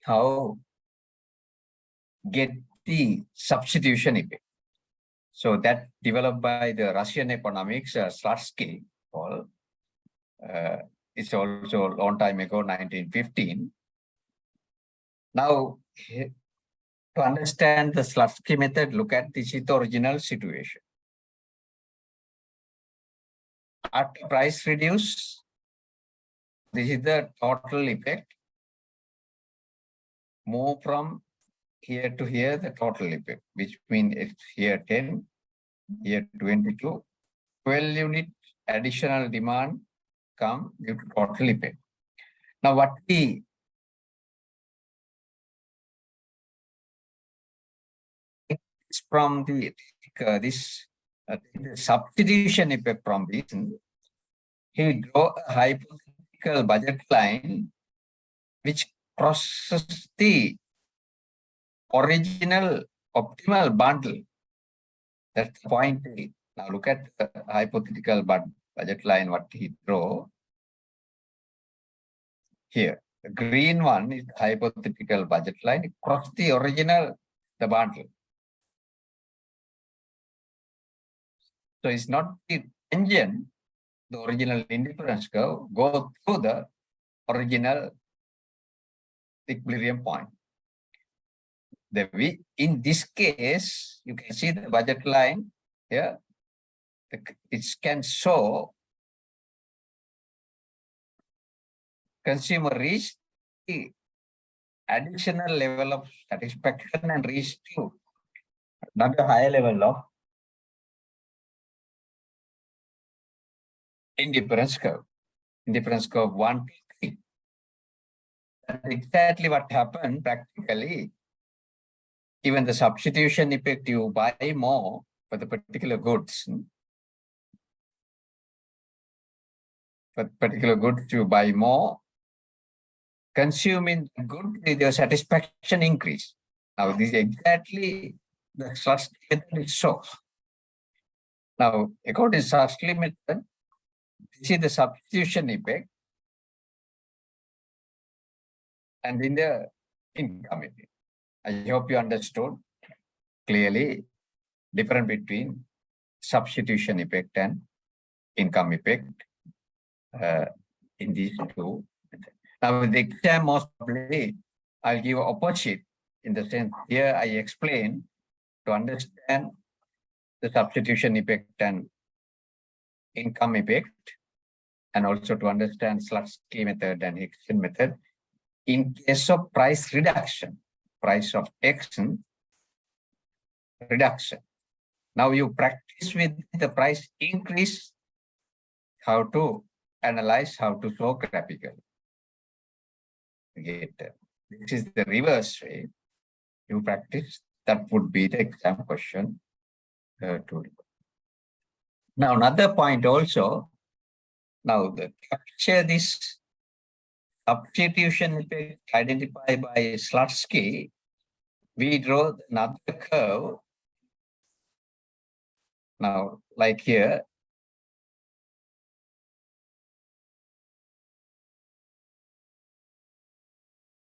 How get the substitution effect. So that developed by the Russian economics, Slutsky, it's also a long time ago, 1915. Now, to understand the Slutsky method, look at this is the original situation. After price reduce, this is the total effect. Move from here to here, the total effect, which means it's here 10, here 22, 12 unit additional demand come due to total effect. Now, what the from the substitution effect from this, he draw a hypothetical budget line which crosses the original optimal bundle. That's the point. Now look at the hypothetical budget line, what he draw here. The green one is the hypothetical budget line, cross the original, the bundle. So it's not the engine, the original indifference curve, go through the original equilibrium point. In this case, you can see the budget line here. It can show consumer reach the additional level of satisfaction and reach to another higher level of indifference curve 1 to 3. That's exactly what happened practically. Even the substitution effect, you buy more for the particular goods. For particular goods, you buy more. Consuming good, your satisfaction increase. Now, this is exactly the Slutsky method shows. Now, according to Slutsky method, this is the substitution effect, and in the income effect. I hope you understood clearly difference between substitution effect and income effect in these two. Now, with the exam, most probably, I'll give opposite in the sense here I explain to understand the substitution effect and income effect, and also to understand Slutsky method and Hickson method. In case of price reduction, price of action reduction. Now you practice with the price increase, how to analyze, how to show graphically. This is the reverse way you practice. That would be the exam question. Now another point also. Now the capture this substitution effect identified by Slutsky, we draw another curve. Now, like here,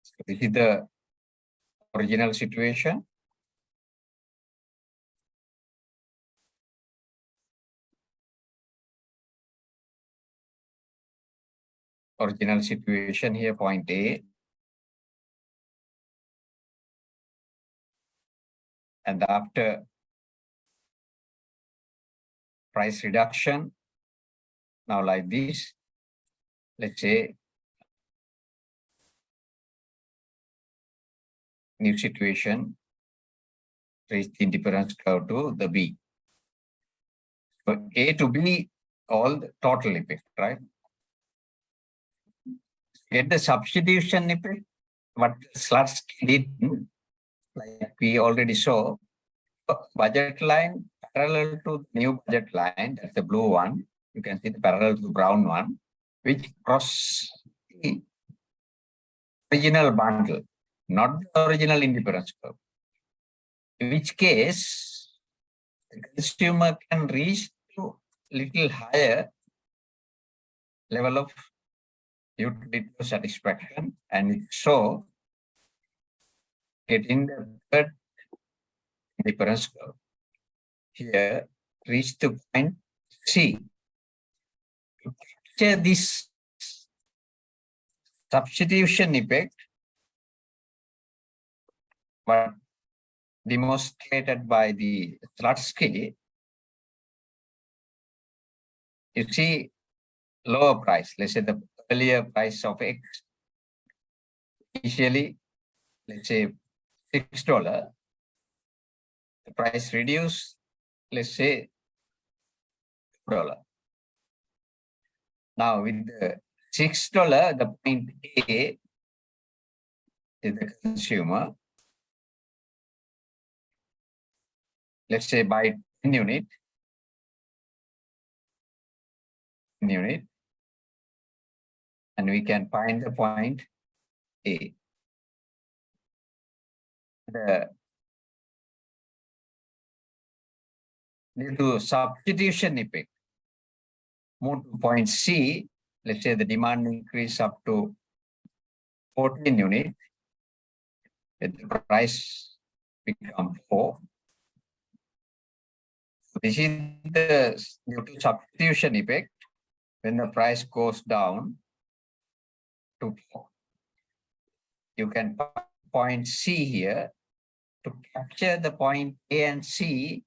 so this is the original situation. Original situation here, point A. And after price reduction, now like this, let's say new situation, trace the indifference curve to the B. So A to B, all the total effect, right? Get the substitution effect, what Slutsky did, like we already saw, budget line parallel to the new budget line, that's the blue one. You can see the parallel to the brown one, which cross the original bundle, not the original indifference curve. In which case, the consumer can reach to little higher level of utility satisfaction, and so getting the third difference curve. Here, reach the point C. To capture this substitution effect, but demonstrated by the Slutsky, you see lower price, let's say the earlier price of X, initially, let's say $6, the price reduced, let's say $2. Now with the $6, the point A is the consumer. Let's say buy 10 unit, and we can find the point A. Due to substitution effect, move to point C, let's say the demand increase up to 14 unit, the price become 4. This is the due to substitution effect when the price goes down to 4. You can find point C here. To capture the point A and C,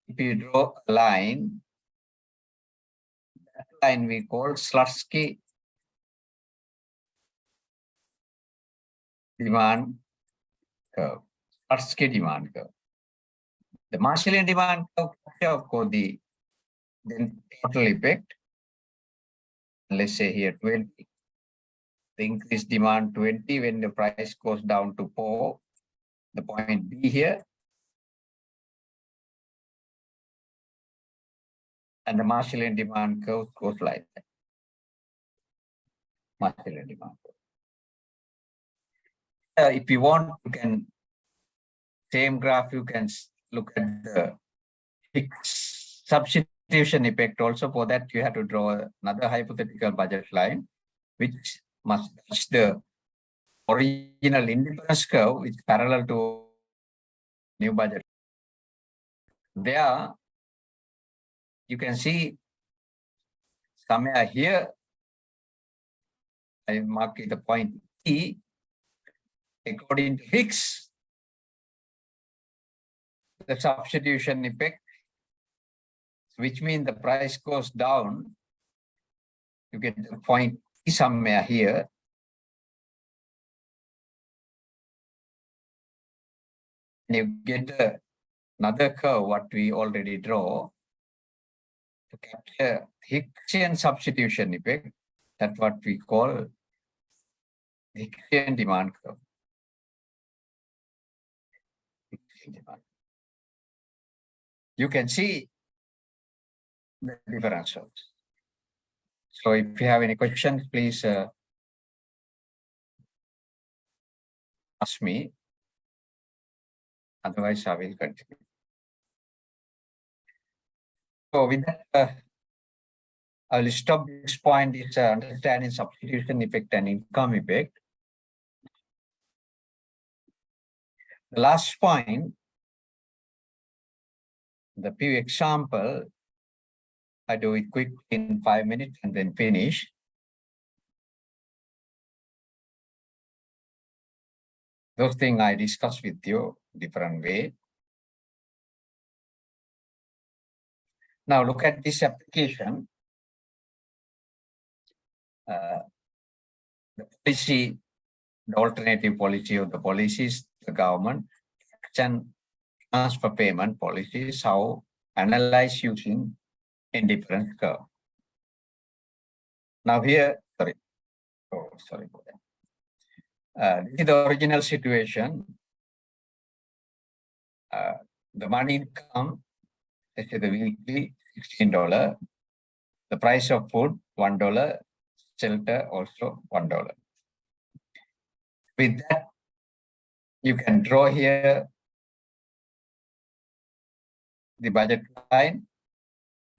if you draw a line, that line we call Slutsky demand curve. Slutsky demand curve. The Marshallian demand curve capture, of course, the then total effect. Let's say here 20. The increased demand 20 when the price goes down to 4. The point B here. And the Marshallian demand curve goes like that. Marshallian demand curve. If you want, you can, same graph, you can look at the fixed substitution effect also. For that, you have to draw another hypothetical budget line, which must touch the original indifference curve, which is parallel to new budget. There, you can see somewhere here, I mark the point E, according to Hicks, the substitution effect, which means the price goes down, you get the point E somewhere here. And you get another curve, what we already draw, to capture Hicksian substitution effect. That's what we call Hicksian demand curve. Hicksian demand. You can see the differences. So if you have any questions, please ask me. Otherwise, I will continue. So with that, I will stop. This point is understanding substitution effect and income effect. The last point, the few example, I do it quick in 5 minutes and then finish. Those things I discussed with you different way. Now look at this application. The policy, the alternative policy of the policies the government and transfer payment policies, how analyze using indifference curve. Now here, sorry. Oh, sorry for that. This is the original situation. The money income, let's say the weekly $16. The price of food $1. Shelter also $1. With that, you can draw here the budget line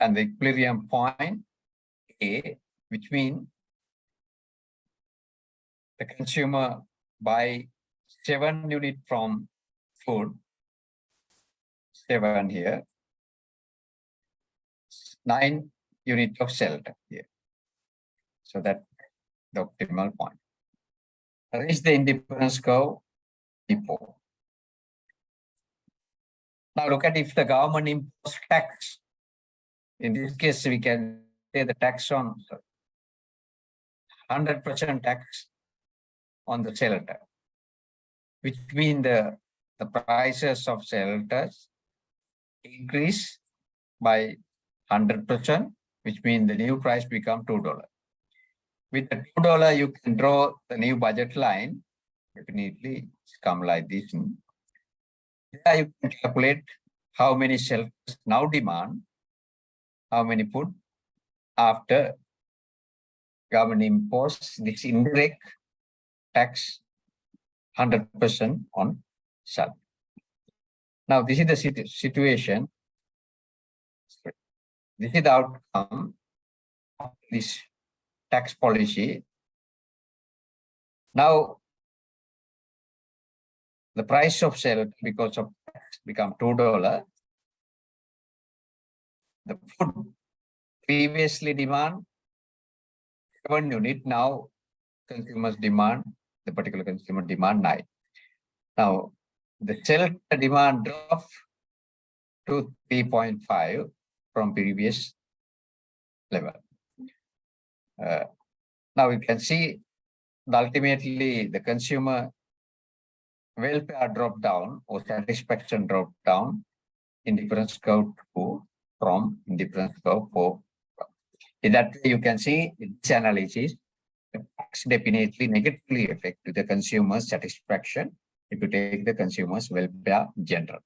and the equilibrium point A, which means the consumer buy 7 units from food, 7 here, 9 units of shelter here. So that's the optimal point. Reach the indifference curve before. Now look at if the government imposes tax. In this case, we can say the tax on 100% tax on the shelter, which means the prices of shelters increase by 100%, which means the new price become $2. With the $2, you can draw the new budget line. Definitely, it's come like this. There you can calculate how many shelters now demand, how many food after government impose this indirect tax 100% on shelter. Now, this is the situation. This is the outcome of this tax policy. Now, the price of shelter because of tax become $2. The food previously demand 7 unit, now consumers demand, the particular consumer demand 9. Now, the shelter demand dropped to 3.5 from previous level. Now you can see ultimately the consumer welfare dropped down or satisfaction dropped down, indifference curve 2 from indifference curve 4. In that way, you can see in this analysis, the tax definitely negatively affect to the consumer's satisfaction if you take the consumer's welfare in general.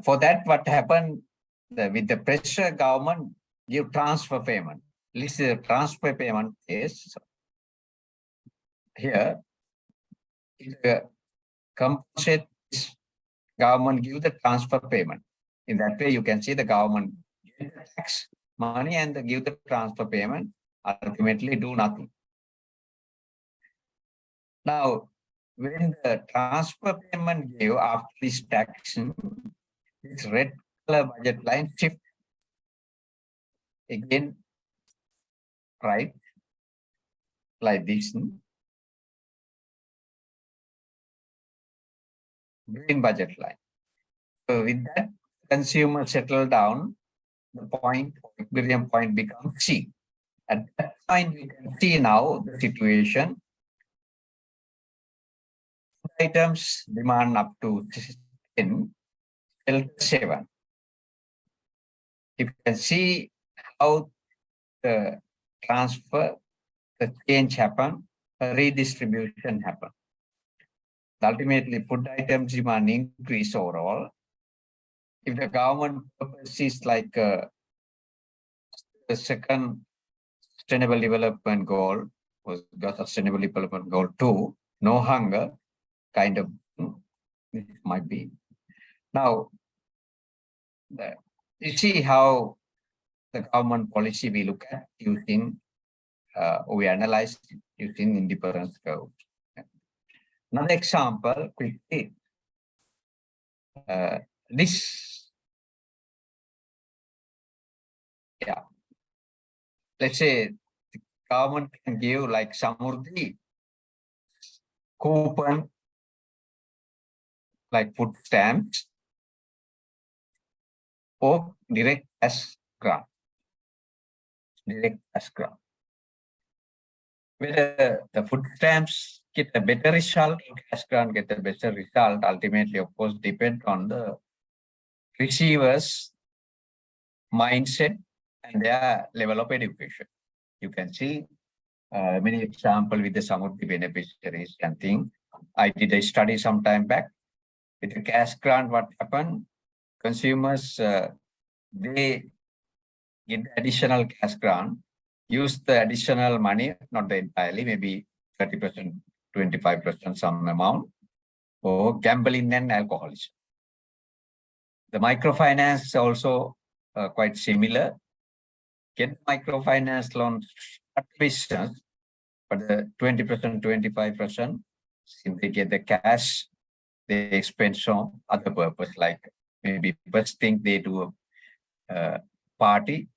For that, what happened with the pressure, government give transfer payment. This is a transfer payment is here. The compensate government give the transfer payment. In that way, you can see the government give the tax money and give the transfer payment, ultimately do nothing. Now, when the transfer payment give after this tax, this red color budget line shift again, right, like this. Green budget line. So with that, consumer settle down, the point, equilibrium point becomes C. At that point, we can see now the situation. Items demand up to 10, 7. You can see how the transfer, the change happen, a redistribution happen. Ultimately, food items demand increase overall. If the government purpose is like the second sustainable development goal was the sustainable development goal 2, no hunger, kind of this might be. Now, you see how the government policy we look at using, we analyze using indifference curve. Another example, quickly. This, yeah. Let's say the government can give like Samurdhi coupon, like food stamps, or direct as grant. Direct as grant. Whether the food stamps get a better result, cash grant get a better result, ultimately, of course, depend on the receiver's mindset and their level of education. You can see many examples with the some of the beneficiaries and thing. I did a study some time back with the cash grant. What happened? Consumers they get additional cash grant, use the additional money, not the entirely, maybe 30%, 25%, some amount, for gambling and alcoholism. The microfinance also quite similar. Get microfinance loans at business, but the 20%, 25%, simply get the cash, they spend on other purpose, like maybe first thing they do a party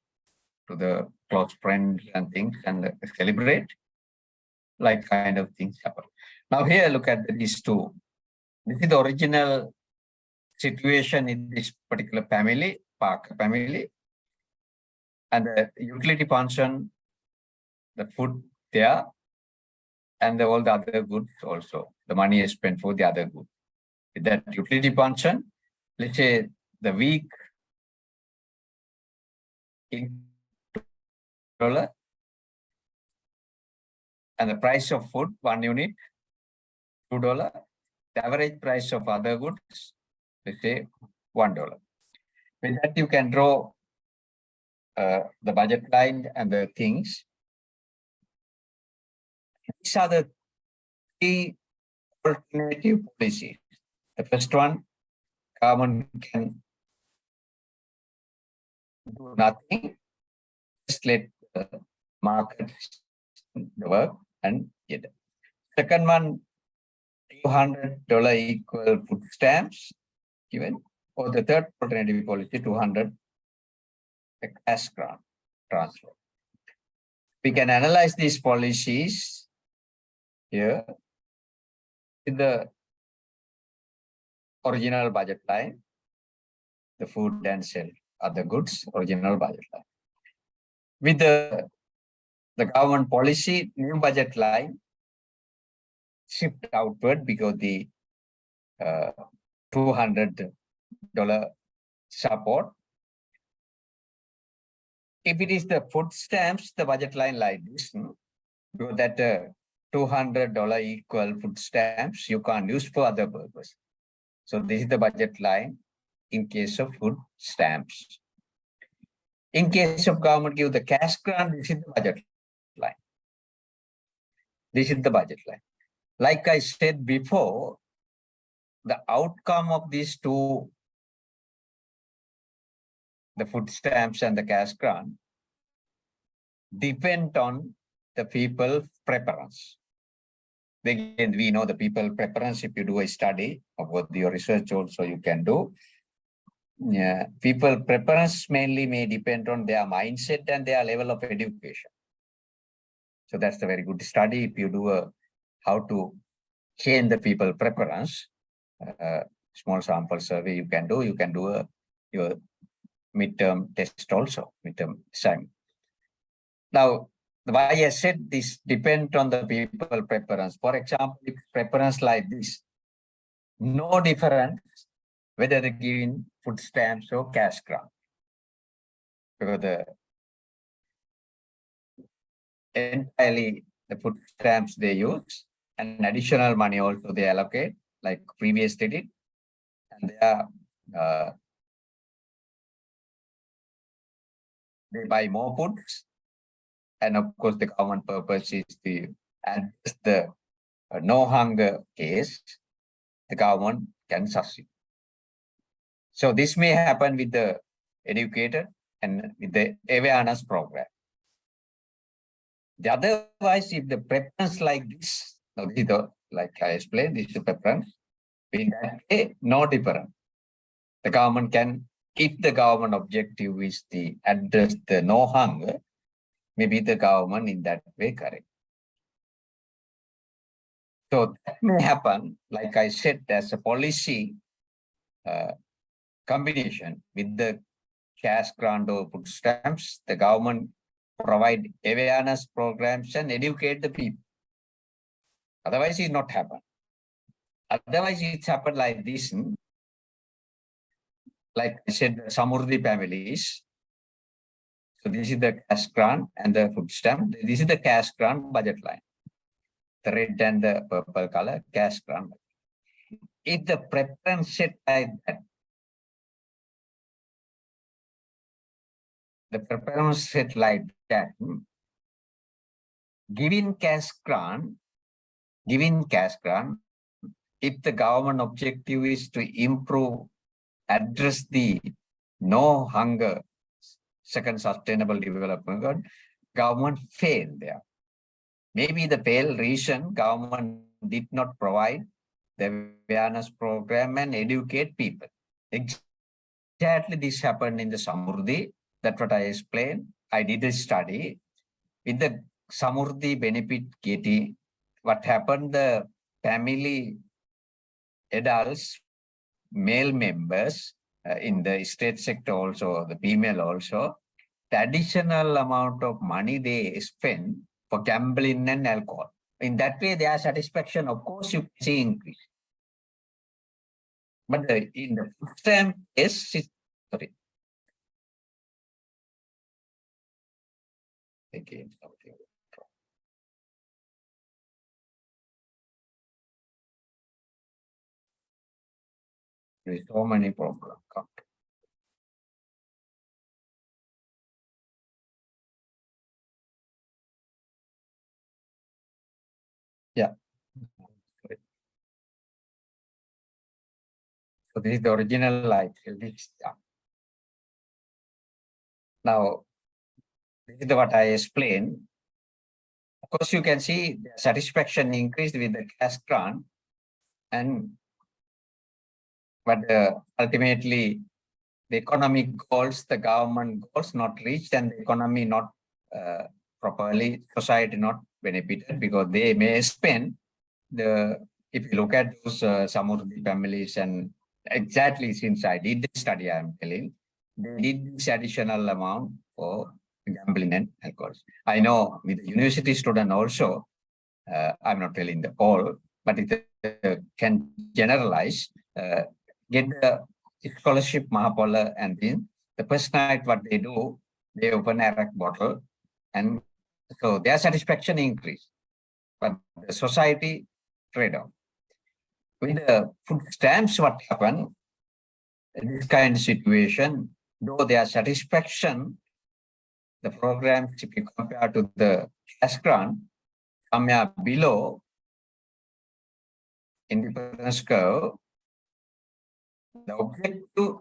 to the close friends and things and celebrate, like kind of things happen. Now here, look at these two. This is the original situation in this particular family, Park family, and the utility pension, the food there, and all the other goods also. The money is spent for the other goods. With that utility pension, let's say the week in $, and the price of food, 1 unit, $2. The average price of other goods, let's say $1. With that, you can draw the budget line and the things. These are the three alternative policies. The first one, government can do nothing, just let the market work and get it. Second one, $200 equal food stamps given. Or the third alternative policy, 200 cash grant transfer. We can analyze these policies here in the original budget line, the food and sell other goods, original budget line. With the government policy, new budget line shift outward because the $200 support. If it is the food stamps, the budget line like this, because that $200 equal food stamps you can't use for other purpose. So this is the budget line in case of food stamps. In case of government give the cash grant, this is the budget line. This is the budget line. Like I said before, the outcome of these two, the food stamps and the cash grant, depend on the people preference. Again, we know the people preference. If you do a study of what your research also you can do. Yeah, people preference mainly may depend on their mindset and their level of education. So that's a very good study. If you do how to change the people preference, small sample survey you can do your midterm test also, midterm assignment. Now, why I said this depend on the people preference. For example, if preference like this, no difference whether they're giving food stamps or cash grant. Because entirely the food stamps they use and additional money also they allocate, like previously did, and they buy more foods, and of course the common purpose is to address the no hunger case. The government can succeed. So this may happen with the educated and with the awareness program. The otherwise, if the preference like this, like I explained, this is the preference. In that way, no different. The government can, if the government objective is to address the no hunger, maybe the government in that way correct. So that may happen, like I said, as a policy combination with the cash grant or food stamps, the government provide awareness programs and educate the people. Otherwise, it's not happen. Otherwise, it's happened like this. Like I said, the Samurdhi families. So this is the cash grant and the food stamp. This is the cash grant budget line. The red and the purple color, cash grant. If the preference set like that, the preference set like that, giving cash grant, if the government objective is to improve, address the no hunger, second sustainable development goal, government failed there. Maybe the failed reason government did not provide the awareness program and educate people. Exactly this happened in the Samurdhi. That's what I explained. I did a study with the Samurdhi benefit getting. What happened, the family adults, male members in the state sector also, the female also, the additional amount of money they spend for gambling and alcohol. In that way, their satisfaction, of course, you see increase. But in the food stamp case, sorry. Again, something. There is so many problems. Yeah. So this is the original light. Now, this is what I explained. Of course, you can see the satisfaction increased with the cash grant, but ultimately the economic goals, the government goals not reached, and the economy not properly, society not benefited because they may spend the. If you look at those Samurdhi families, and exactly since I did the study, I am telling, they did this additional amount for gambling and alcohol. I know with the university student also, I'm not telling the all, but it can generalize, get the scholarship Mahapola, and then the first night what they do, they open a rack bottle, and so their satisfaction increase, but the society trade off. With the food stamps, what happened in this kind of situation, though their satisfaction, the programs, if you compare to the cash grant, somewhere below independence curve, the objective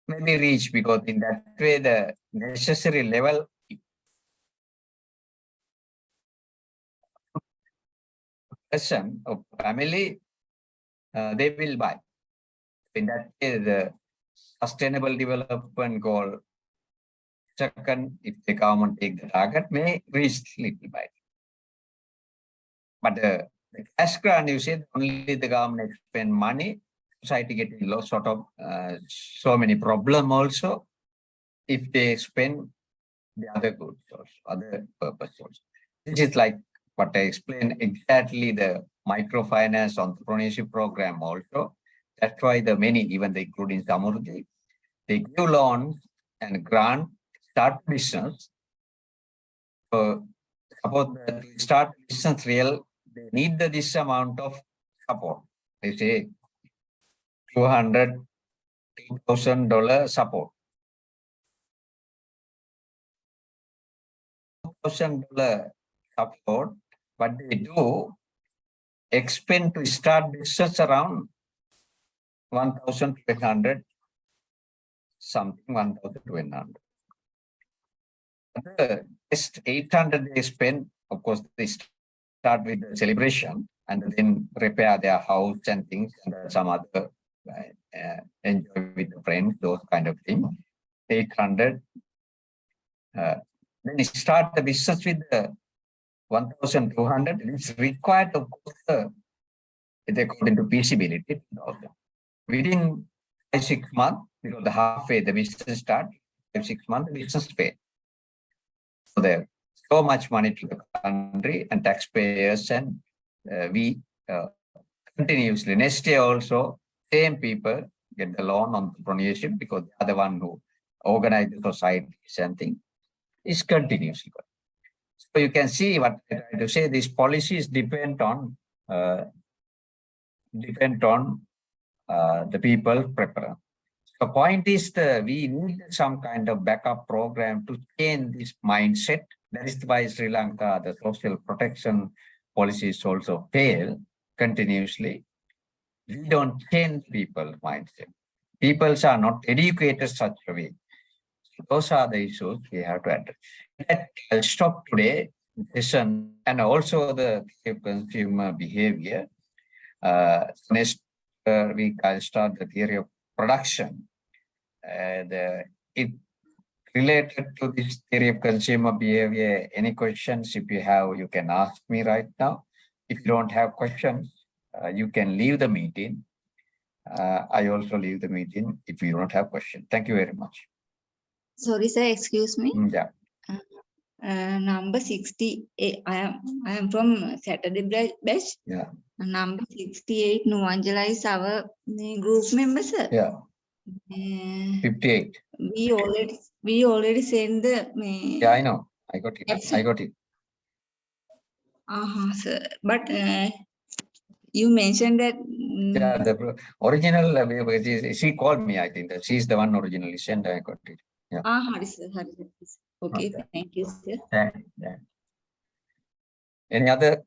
may be reached because in that way the necessary level person of family they will buy. In that way, the sustainable development goal, second, if the government take the target, may reach little by. But the cash grant, you said only the government spend money, society getting low sort of so many problem also. If they spend the other goods also, other purpose also. This is like what I explained exactly the microfinance entrepreneurship program also. That's why the many, even they including Samurdhi, they give loans and grant, start business. So suppose that start business real, they need this amount of support. They say $200,000 support. $2,000 support, but they do expend to start business around 1,200 something, 1,200. The just 800 they spend, of course, they start with the celebration and then repair their house and things and some other enjoy with the friends, those kind of things. 800. Then start the business with the 1,200. It's required, of course, according to feasibility. Within 5-6 months, because the halfway the business start, 5-6 months, the business pay. So there, so much money to the country and taxpayers, and we continuously. Next year also, same people get the loan on entrepreneurship because they are the one who organize the societies and things. It's continuously. So you can see what I try to say. These policies depend on the people preference. The point is we need some kind of backup program to change this mindset. That is why Sri Lanka, the social protection policies also fail continuously. We don't change people's mindset. People are not educated such a way. So those are the issues we have to address. I'll stop today session and also the consumer behavior. Next week I'll start the theory of production. And it related to this theory of consumer behavior. Any questions? If you have, you can ask me right now. If you don't have questions, you can leave the meeting. I also leave the meeting if you don't have questions. Thank you very much. Sorry, sir. Excuse me. Yeah. Number 68. I am from Saturday batch. Yeah. Number 68. Nuanjala is our group member, sir. Yeah. 58. We already sent the. Yeah, I know. I got it. I got it. Sir. But you mentioned that. Yeah, the original. She called me. I think that she's the one originally sent. I got it. Yeah. Sir. Okay. Okay. Thank you, sir. Yeah. Any other